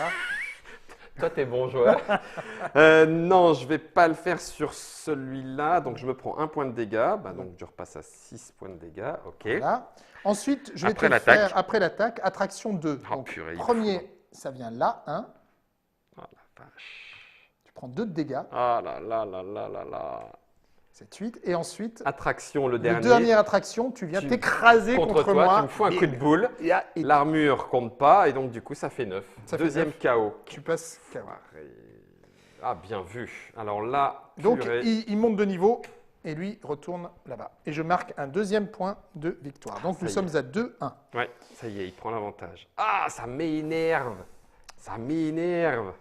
Toi, t'es bon joueur. Non, je vais pas le faire sur celui-là. Donc, je me prends 1 point de dégâts. Bah, donc, je repasse à 6 points de dégâts. OK. Voilà. Ensuite, je vais Après te le l'attaque. faire après l'attaque, attraction 2. Oh, Donc, purée, il premier, fout. ça vient là, 1. Oh la vache. Tu prends 2 de dégâts, Ah là là là là là là. 7, 8. Et ensuite, Attraction, le le dernier. dernière attraction, tu viens Tu- t'écraser Contre contre toi, moi. tu me fous un coup de boule. Et L'armure compte pas. Et donc, du coup, ça fait 9. Ça fait Deuxième 9. KO. tu passes KO. Ah, bien vu. Alors là, Donc, purée. il monte de niveau et lui retourne là-bas. Et je marque un deuxième point de victoire. Donc, ça nous y sommes à 2-1. Ouais, ça y est, il prend l'avantage. Ah, ça m'énerve. Ça m'énerve.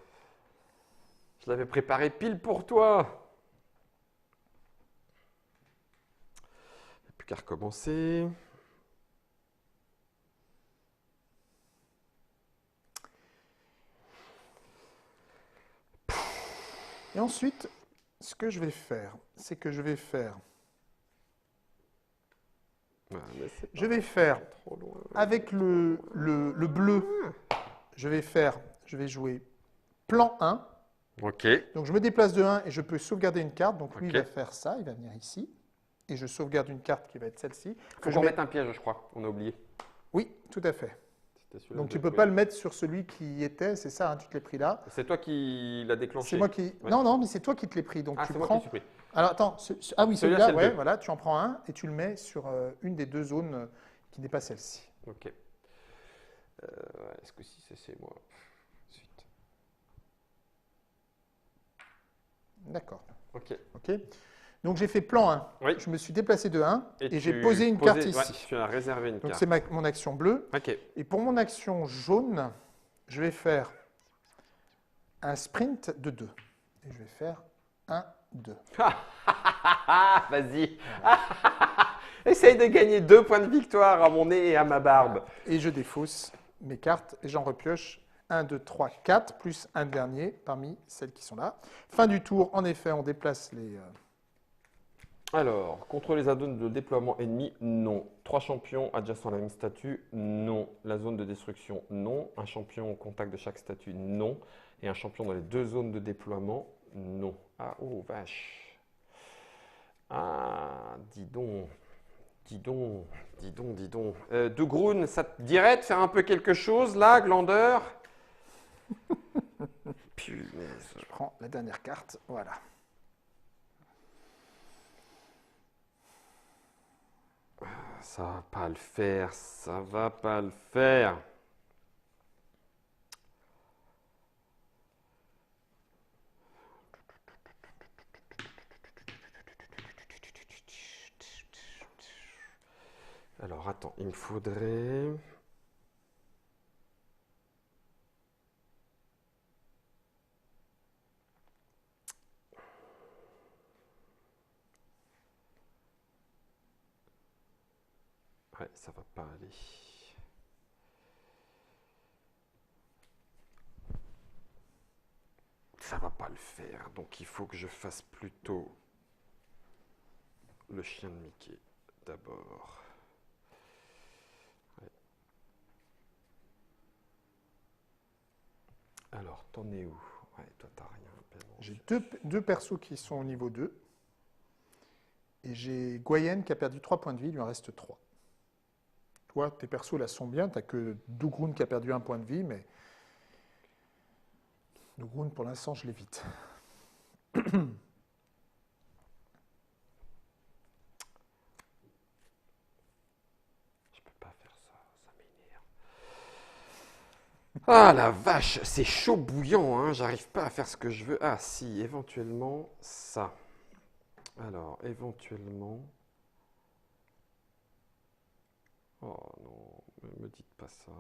Je l'avais préparé pile pour toi. Il n'y a plus qu'à recommencer. Et ensuite, ce que je vais faire, c'est que je vais faire Ah, mais c'est Je vais faire trop loin. avec le bleu, je vais jouer plan 1. Ok. Donc je me déplace de 1 et je peux sauvegarder une carte. Donc lui, Ok. il va faire ça, il va venir ici. Et je sauvegarde une carte qui va être celle-ci. Faut que je qu'on mets- mette un piège, je crois. On a oublié. Oui, tout à fait. C'était celui-là Donc que tu ne peux j'ai pas pris. le mettre sur celui qui y était, c'est ça, hein, tu te l'es pris là. C'est toi qui l'as déclenché. C'est moi qui. Ouais. Non, non, mais c'est toi qui te l'es pris. Donc Ah, tu c'est moi prends. qui suis pris. Alors attends, ah oui, Celui-là, celui-là, c'est le ouais, deux. voilà, tu en prends un et tu le mets sur une des deux zones qui n'est pas celle-ci. Ok. Est-ce que si c'est moi Ensuite. D'accord. Ok. Ok. Donc j'ai fait plan 1. Oui. Je me suis déplacé de 1 et j'ai tu posé une carte ouais, ici. tu as réservé une Donc carte. c'est mon action bleue. Ok. Et pour mon action jaune, je vais faire un sprint de 2. Et je vais faire 1, 2. Vas-y. Essaye de gagner 2 points de victoire à mon nez et à ma barbe. Et je défausse mes cartes et j'en repioche 1, 2, 3, 4, plus un dernier parmi celles qui sont là. Fin du tour, en effet, on déplace les... Alors, contre les zones de déploiement ennemis, non. 3 champions adjacents à la même statue, non. La zone de destruction, non. Un champion au contact de chaque statue, non. Et un champion dans les 2 zones de déploiement, non. Ah, oh, vache. Ah, dis donc. Dis donc, dis donc, dis donc. De Groen, ça te dirait de faire un peu quelque chose là, Glandeur? Punaise. Je prends la dernière carte, voilà. Ça va pas le faire, ça va pas le faire. Alors attends, il me faudrait... Ouais, ça va pas aller. Ça va pas le faire, donc il faut que je fasse plutôt le chien de Mickey d'abord. Ouais. Alors, t'en es où? Ouais, toi t'as rien. Paiement. J'ai deux persos qui sont au niveau 2. Et j'ai Goyenne qui a perdu 3 points de vie, il lui en reste 3. toi, tes persos là sont bien. Tu n'as que Dougroun qui a perdu un point de vie, mais Dougroun, pour l'instant, je l'évite. Je peux pas faire ça, ça m'énerve. Ah la vache, c'est chaud bouillant, hein. J'arrive pas à faire ce que je veux. Ah si, éventuellement ça. Alors, éventuellement... Oh non, me dites pas ça.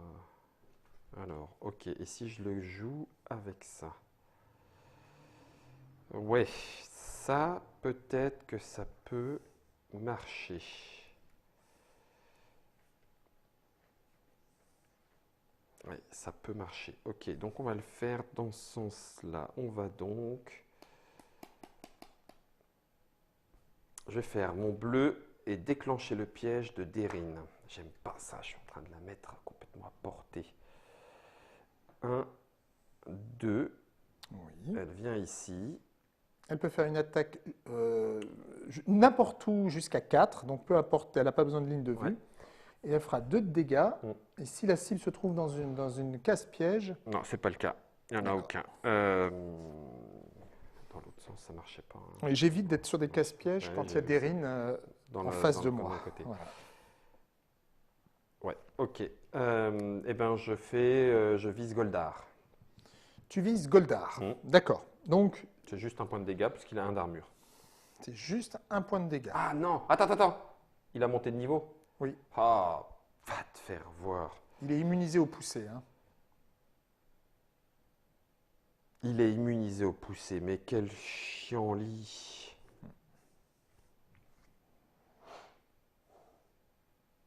Alors, ok, et si je le joue avec ça? Ouais, ça, peut-être que ça peut marcher. Oui, ça peut marcher. Ok, donc on va le faire dans ce sens-là. On va donc... Je vais faire mon bleu et déclencher le piège de Dérine. J'aime pas ça, je suis en train de la mettre complètement à portée. 1, 2, Oui. elle vient ici. Elle peut faire une attaque n'importe où jusqu'à 4, donc peu importe, elle n'a pas besoin de ligne de vue. Ouais. Et elle fera 2 de dégâts. Mm. Et si la cible se trouve dans une case-piège, Non, c'est pas le cas. Il n'y en a D'accord. aucun. Dans l'autre sens, ça marchait pas, hein. et j'évite d'être sur des casse-pièges Ouais, quand il y j'ai a vu des ça. rines Dans en le- face dans de le coin moi. d'à côté. Voilà. Ouais, ok. Eh ben, je vise Goldar. Tu vises Goldar. Mm. D'accord. Donc, C'est juste un point de dégâts puisqu'il a 1 d'armure. c'est juste un point de dégâts. Ah non, attends. Il a monté de niveau? Oui. Ah, va te faire voir. Il est immunisé au poussé. Hein. Il est immunisé au poussé, mais quel chiant-lit.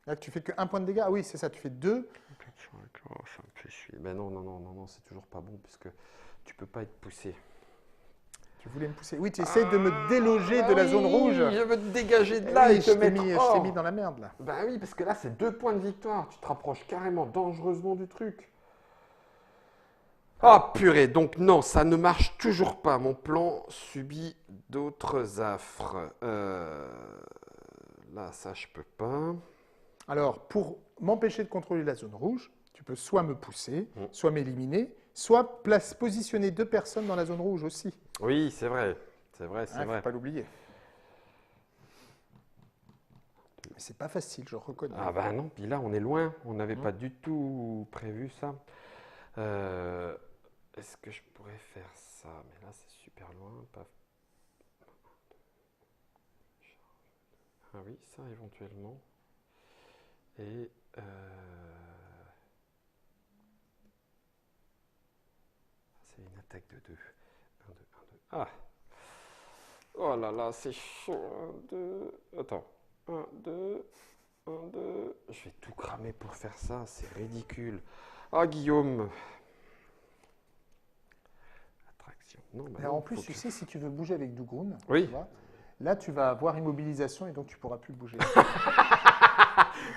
Là, tu fais que un point de dégâts. Ah oui, c'est ça. Tu fais 2. Oh, ça me fait chier. Ben non, c'est toujours pas bon puisque tu peux pas être poussé. Tu voulais me pousser. Oui, tu essayes de me déloger de la zone rouge. Je veux te dégager de Eh là oui, et te je t'ai mettre mis, je hors. t'ai mis dans la merde là. Ben oui, parce que là, c'est 2 points de victoire. Tu te rapproches carrément dangereusement du truc. Ah purée, donc non, ça ne marche toujours pas. Mon plan subit d'autres affres. Là, ça, je peux pas. Alors, pour m'empêcher de contrôler la zone rouge, tu peux soit me pousser, Mm. soit m'éliminer, soit positionner 2 personnes dans la zone rouge aussi. Oui, c'est vrai. C'est vrai, Il c'est ne vrai. faut pas l'oublier. Mais c'est pas facile, je reconnais. Ah ben non, puis là, on est loin. On n'avait Mm. pas du tout prévu ça. Est-ce que je pourrais faire ça? Mais là, c'est super loin. Pas... Ah oui, ça, éventuellement. Et... c'est une attaque de 2. 1, 2, 1, 2. Ah! Oh là là, c'est chaud. 1, 2... Attends. 1, 2... 1, 2... Je vais tout cramer pour faire ça, c'est ridicule. Ah, Guillaume! Attraction. Non, bah Alors, non, en plus, faut tu que- sais, si tu veux bouger avec Dougroun, Oui. tu vois, là, tu vas avoir immobilisation et donc tu pourras plus bouger.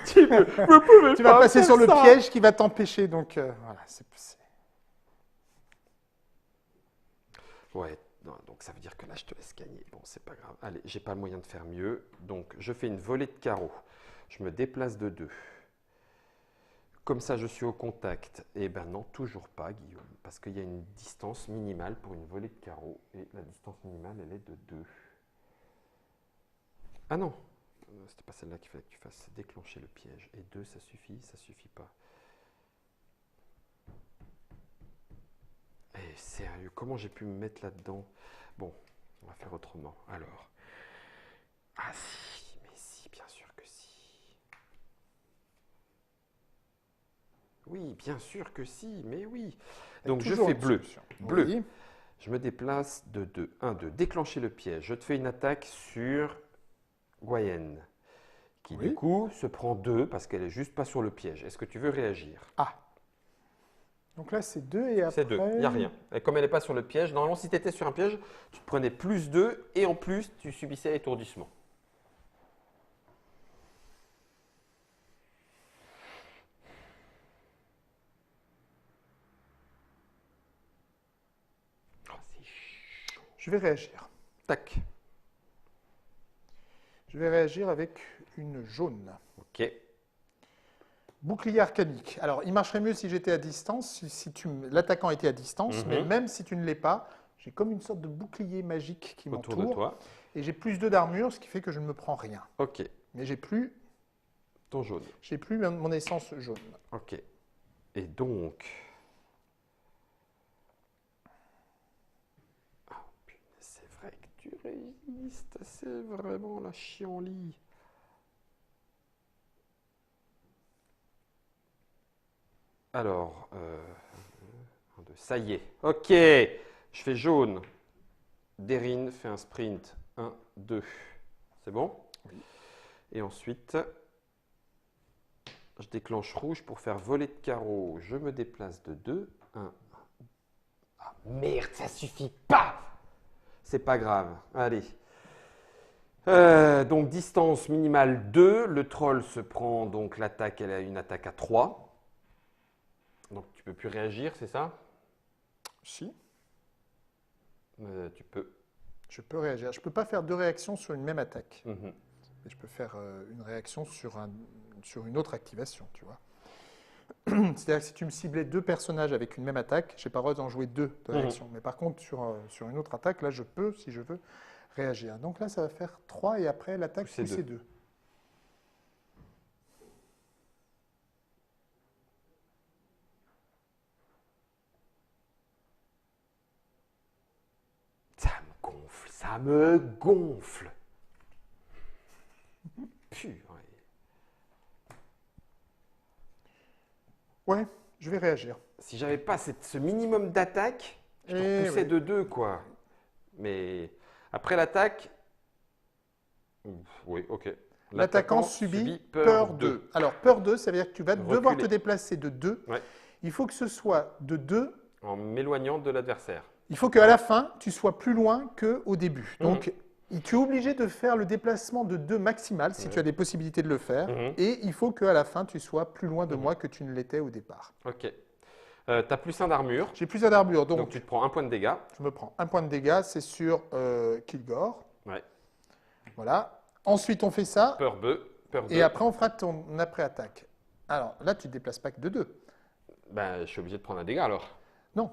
Tu me pouvais Tu vas pas passer faire sur le ça. piège qui va t'empêcher. Donc, voilà. Ouais, non, donc ça veut dire que là, je te laisse gagner. Bon, c'est pas grave. Allez, j'ai pas le moyen de faire mieux. Donc, je fais une volée de carreaux. Je me déplace de 2. Comme ça, je suis au contact. Eh ben non, toujours pas, Guillaume. Parce qu'il y a une distance minimale pour une volée de carreaux. Et la distance minimale, elle est de 2. Ah non, c'était pas celle-là qu'il fallait que tu fasses. C'est déclencher le piège. Et 2, ça suffit pas. Eh, sérieux, comment j'ai pu me mettre là-dedans? Bon, on va faire autrement. Alors. Ah si, mais si, bien sûr que si. Oui, bien sûr que si, mais oui. Donc je Toujours fais une bleu. solution. Bleu. Oui. Je me déplace de 2. 1, 2. Déclencher le piège. Je te fais une attaque sur Goyenne, qui Oui. du coup se prend 2 parce qu'elle est juste pas sur le piège. Est-ce que tu veux réagir? Ah. Donc là, c'est 2 et après. C'est 2, il n'y a rien. Et comme elle n'est pas sur le piège, normalement, si tu étais sur un piège, tu te prenais plus 2 et en plus, tu subissais l'étourdissement. Oh, c'est chaud. Je vais réagir. Tac. Je vais réagir avec une jaune. Ok. Bouclier arcanique. Alors, il marcherait mieux si j'étais à distance, si l'attaquant était à distance, mais même si tu ne l'es pas, j'ai comme une sorte de bouclier magique qui Autour de m'entoure. toi. Et j'ai plus 2 d'armure, ce qui fait que je ne me prends rien. Ok. Mais j'ai plus Ton jaune. mon essence jaune. Ok. Et donc... Ah, putain, c'est vrai que tu résistes. C'est vraiment la chienlit. Alors, ça y est. Ok. Je fais jaune. Derine fait un sprint. 1, 2. C'est bon? Oui. Et ensuite, je déclenche rouge pour faire voler de carreau. Je me déplace de 2. 1. Ah merde, ça suffit pas! C'est pas grave. Allez. Donc distance minimale 2. Le troll se prend donc l'attaque. Elle a une attaque à 3. Donc tu peux plus réagir, c'est ça? Si, Tu peux. je peux réagir. Je ne peux pas faire 2 réactions sur une même attaque. Mhm. Mais je peux faire une réaction sur une autre activation, tu vois. C'est-à-dire que si tu me ciblais 2 personnages avec une même attaque, je n'ai pas le droit d'en jouer 2 de réaction. Mais par contre, sur une autre attaque, là, je peux, si je veux, réagir. Donc là, ça va faire 3 et après, l'attaque, c'est 2. Ça me gonfle. Purée. Ouais, je vais réagir. Si j'avais pas ce minimum d'attaque, je te repoussais de 2, quoi. Mais après l'attaque, oui, ok. L'attaquant subit peur 2. Alors, peur 2, ça veut dire que tu vas devoir te déplacer de 2. Ouais. Il faut que ce soit de 2. En m'éloignant de l'adversaire. Il faut qu'à la fin, tu sois plus loin qu'au début. Donc, tu es obligé de faire le déplacement de 2 maximal si tu as des possibilités de le faire. Et il faut qu'à la fin, tu sois plus loin de moi que tu ne l'étais au départ. Ok. Tu as plus 1 d'armure. J'ai plus 1 d'armure. Donc tu te prends 1 point de dégâts. Je me prends 1 point de dégâts. C'est sur Kilgore. Ouais. Voilà. Ensuite, on fait ça. Peur 2. Et après, on fera ton après-attaque. Alors là, tu ne te déplaces pas que de 2. Ben, je suis obligé de prendre un dégât alors. Non.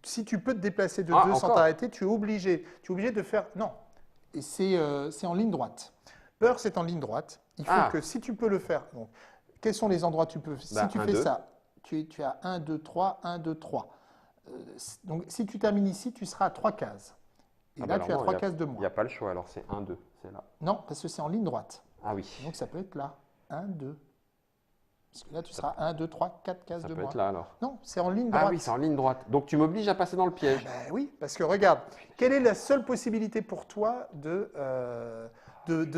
Si tu peux te déplacer de 2 sans t'arrêter, tu es obligé de faire… Non. Et c'est en ligne droite. Peur, c'est en ligne droite. Il faut que si tu peux le faire… Donc, quels sont les endroits où tu peux… Si tu fais ça, tu as 1, 2, 3, 1, 2, 3. Donc, si tu termines ici, tu seras à 3 cases. Et là, tu as 3 cases de moins. Il n'y a pas le choix, alors c'est 1, 2. C'est là. Non, parce que c'est en ligne droite. Ah oui. Donc, ça peut être là. 1, 2. Parce que là, tu seras 1, 2, 3, 4 cases de moins. Ça peut être là alors. Non, c'est en ligne droite. Ah oui, c'est en ligne droite. Donc tu m'obliges à passer dans le piège. Ben oui, parce que regarde, quelle est la seule possibilité pour toi de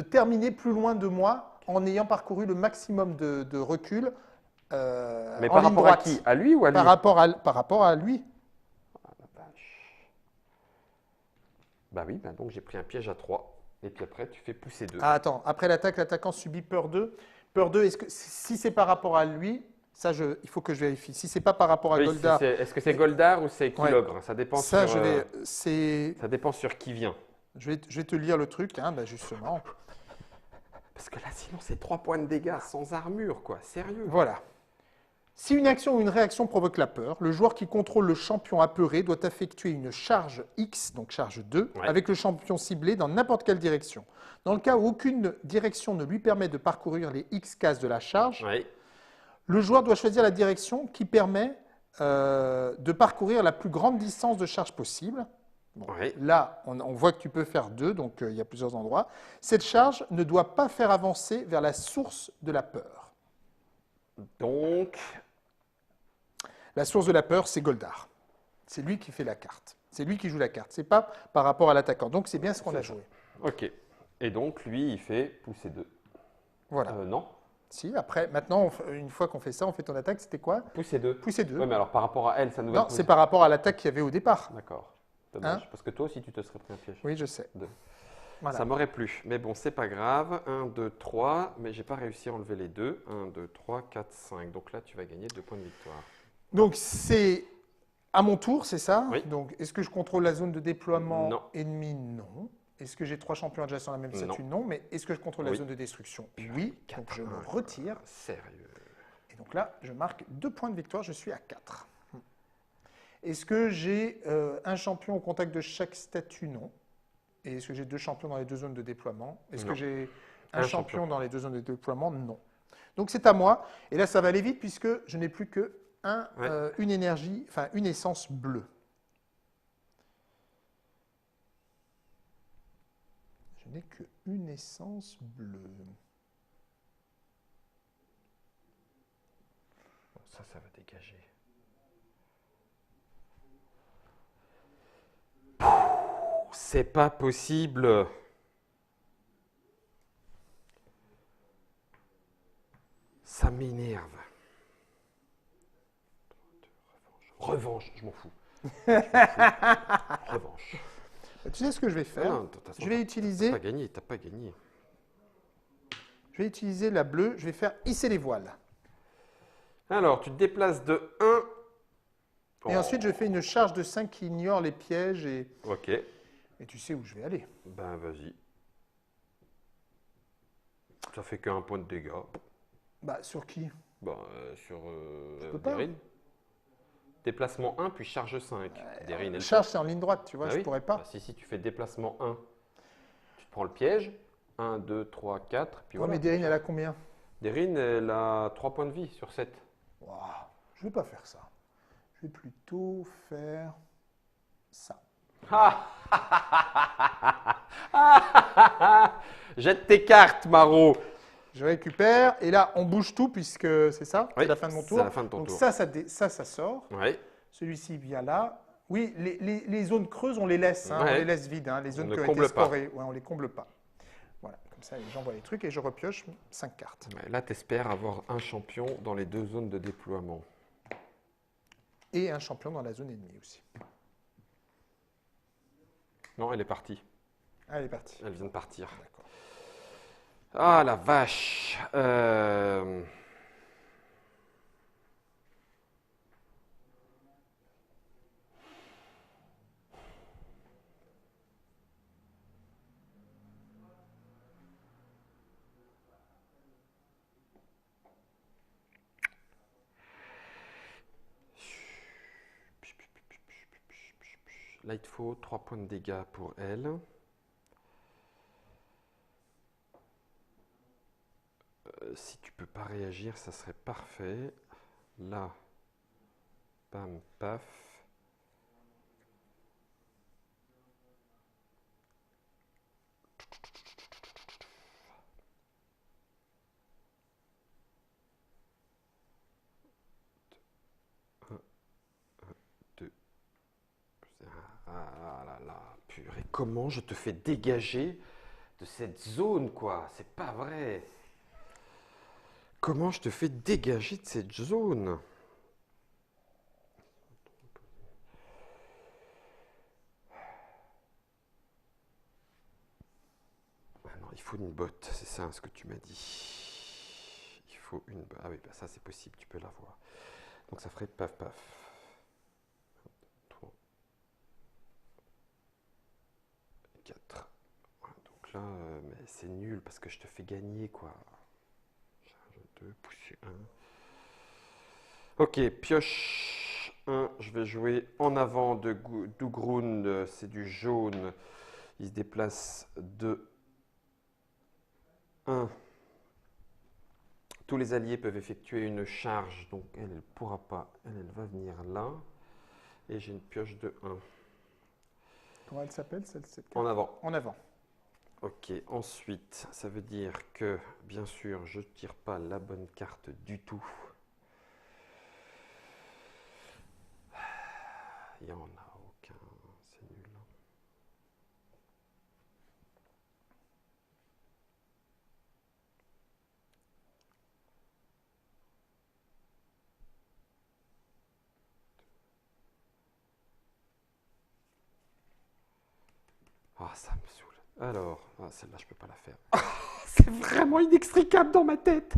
terminer plus loin de moi en ayant parcouru le maximum de recul Mais en par ligne rapport droite. à qui? À lui ou à lui? Par rapport à lui. Ah, la vache. Bah oui, donc j'ai pris un piège à 3. Et puis après, tu fais pousser 2. Ah, attends, après l'attaque, l'attaquant subit peur 2. Peur 2, si c'est par rapport à lui, ça, il faut que je vérifie. Si c'est pas par rapport à Goldar… Est-ce que c'est Goldar ou c'est Kilogre? Ça dépend ça, sur, ça dépend sur qui vient. Je vais te lire le truc, hein, ben justement. Parce que là, sinon, c'est 3 points de dégâts sans armure, quoi. Sérieux. Voilà. Si une action ou une réaction provoque la peur, le joueur qui contrôle le champion apeuré doit effectuer une charge X, donc charge 2, avec le champion ciblé dans n'importe quelle direction. Dans le cas où aucune direction ne lui permet de parcourir les X cases de la charge, le joueur doit choisir la direction qui permet de parcourir la plus grande distance de charge possible. Bon, là, on voit que tu peux faire 2, donc il y a plusieurs endroits. Cette charge ne doit pas faire avancer vers la source de la peur. Donc, la source de la peur, c'est Goldar. C'est lui qui fait la carte. C'est lui qui joue la carte. Ce n'est pas par rapport à l'attaquant. Donc, c'est bien ce qu'on a joué. Ok. Et donc, lui, il fait pousser 2. Voilà. Non. Si, après, maintenant, une fois qu'on fait ça, on fait ton attaque, c'était quoi? Pousser 2. Pousser 2. Oui, mais alors par rapport à elle, ça nous Non, c'est par rapport à l'attaque qu'il y avait au départ. D'accord. Dommage, parce que toi aussi, tu te serais pris un piège. Oui, je sais. 2. Voilà. Ça m'aurait plu. Mais bon, c'est pas grave. 1, 2, 3. Mais j'ai pas réussi à enlever les 2. 1, 2, 3, 4, 5. Donc là, tu vas gagner 2 points de victoire. Donc, c'est à mon tour, c'est ça? Oui. Donc, est-ce que je contrôle la zone de déploiement Non. ennemi? Non. Est-ce que j'ai 3 champions adjacents à la même statue? Non. Mais est-ce que je contrôle la zone de destruction? Oui. Donc, je me retire. Sérieux. Et donc là, je marque 2 points de victoire, je suis à 4. Est-ce que j'ai un champion au contact de chaque statut? Non. Et est-ce que j'ai 2 champions dans les 2 zones de déploiement? Est-ce Non. que j'ai Un un champion dans les 2 zones de déploiement? Non. Donc c'est à moi. Et là, ça va aller vite puisque je n'ai plus que une énergie, enfin une essence bleue. Je n'ai qu'une essence bleue. Bon, ça va dégager. C'est pas possible. Ça m'énerve. Revanche, je m'en fous. Revanche. Tu sais ce que je vais faire? Non, de toute façon, Je vais utiliser, t'as pas gagné. la bleue. Je vais faire hisser les voiles. Alors, tu te déplaces de 1. Et ensuite, je fais une charge de 5 qui ignore les pièges Ok. et tu sais où je vais aller. Ben, vas-y. Ça fait qu'un point de dégâts. Bah, sur qui? Ben, sur peux pas. Deryn. Déplacement 1, puis charge 5. Deryn, elle Charge, c'est en ligne droite, tu vois, Ah je oui. pourrais pas. Bah, si tu fais déplacement 1, tu te prends le piège. 1, 2, 3, 4. Puis Non, voilà. mais Deryn, elle a combien? Deryn, elle a 3 points de vie sur 7. Ouah, je vais pas faire ça. Je vais plutôt faire ça. Jette tes cartes, Maro. Je récupère et là, on bouge tout puisque c'est ça, Oui, c'est la fin de mon c'est tour. la fin de ton Donc tour. ça sort. Ouais. Celui-ci vient là. Oui, les zones creuses, on les laisse, hein, Ouais. on les laisse vides. Hein, les zones ne qui ont comble été pas. scorées, ouais, on les comble pas. Voilà, comme ça, j'envoie les trucs et je repioche 5 cartes. Ouais, là, tu espères avoir un champion dans les 2 zones de déploiement. Et un champion dans la zone ennemie aussi. Non, elle est partie. Allez, parti. Elle vient de partir. D'accord. Ah, la vache. Là, il te faut 3 points de dégâts pour elle. Si tu peux pas réagir, ça serait parfait. Là, pam, paf. Ah là là, purée, comment je te fais dégager de cette zone, quoi? C'est pas vrai. Comment je te fais dégager de cette zone? Ah non, il faut une botte, c'est ça ce que tu m'as dit. Il faut une botte. Ah oui, bah ça c'est possible, tu peux l'avoir. Donc ça ferait paf paf. 3, 4. Donc là, mais c'est nul parce que je te fais gagner, quoi. Charge 2, pousser 1. Ok, pioche 1. Je vais jouer en avant de Dougroun. C'est du jaune. Il se déplace de 1. Tous les alliés peuvent effectuer une charge. Donc elle ne pourra pas. Elle va venir là. Et j'ai une pioche de 1. Comment elle s'appelle cette carte? En avant. En avant. Ok, ensuite, ça veut dire que, bien sûr, je ne tire pas la bonne carte du tout. Il n'y en a aucun, c'est nul. Ah, ça me saoule. Alors, celle-là, je ne peux pas la faire. C'est vraiment inextricable dans ma tête.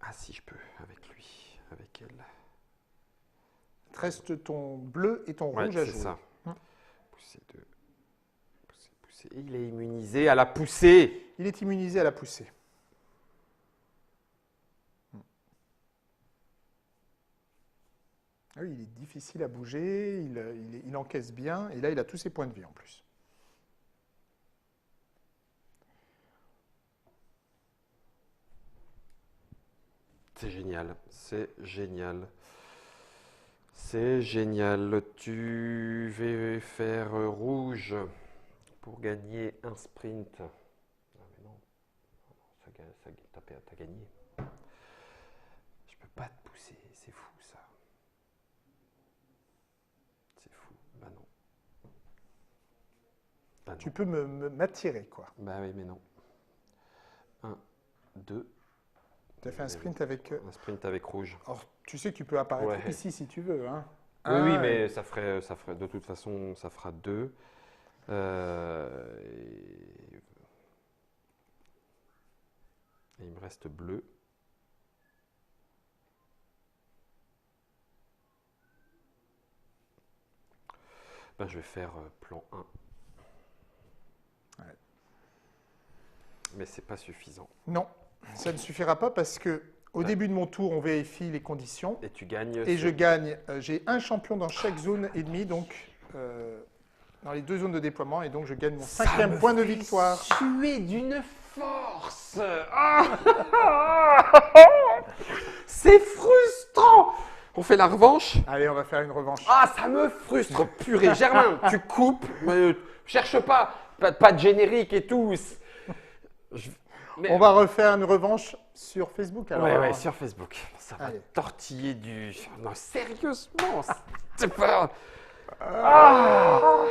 Ah si, je peux, avec lui, avec elle. Il te reste ton bleu et ton Ouais, rouge à c'est jouer. ça. Poussée 2. Poussée. Il est immunisé à la poussée. Il est immunisé à la poussée. Ah oui, il est difficile à bouger, il encaisse bien, et là, il a tous ses points de vie en plus. C'est génial, c'est génial. C'est génial. Tu vas faire rouge pour gagner un sprint. Ah mais non, t'as gagné. Je peux pas te pousser, c'est fou ça. C'est fou, bah non. Bah non. Tu peux m'attirer, quoi. Bah oui, mais non. 1, 2. Tu as fait un sprint avec... Un sprint avec rouge. Alors, tu sais que tu peux apparaître Ouais. ici si tu veux. Hein. Oui, mais ça ferait, de toute façon, ça fera 2. Et il me reste bleu. Ben, je vais faire plan 1. Ouais. Mais c'est pas suffisant. Non, ça ne suffira pas parce que au début de mon tour, on vérifie les conditions. Et tu gagnes. Et je gagne. J'ai un champion dans chaque zone et demi, donc dans les 2 zones de déploiement, et donc je gagne mon 5e point de victoire. Tu es d'une force. C'est frustrant. On fait la revanche. Allez, on va faire une revanche. Ah, ça me frustre, purée. Germain, tu coupes. Cherche pas de générique et tout. Mais... On va refaire une revanche sur Facebook alors. Ouais, sur Facebook. Ça va Allez. tortiller du... Non, sérieusement, c'est pas... Ah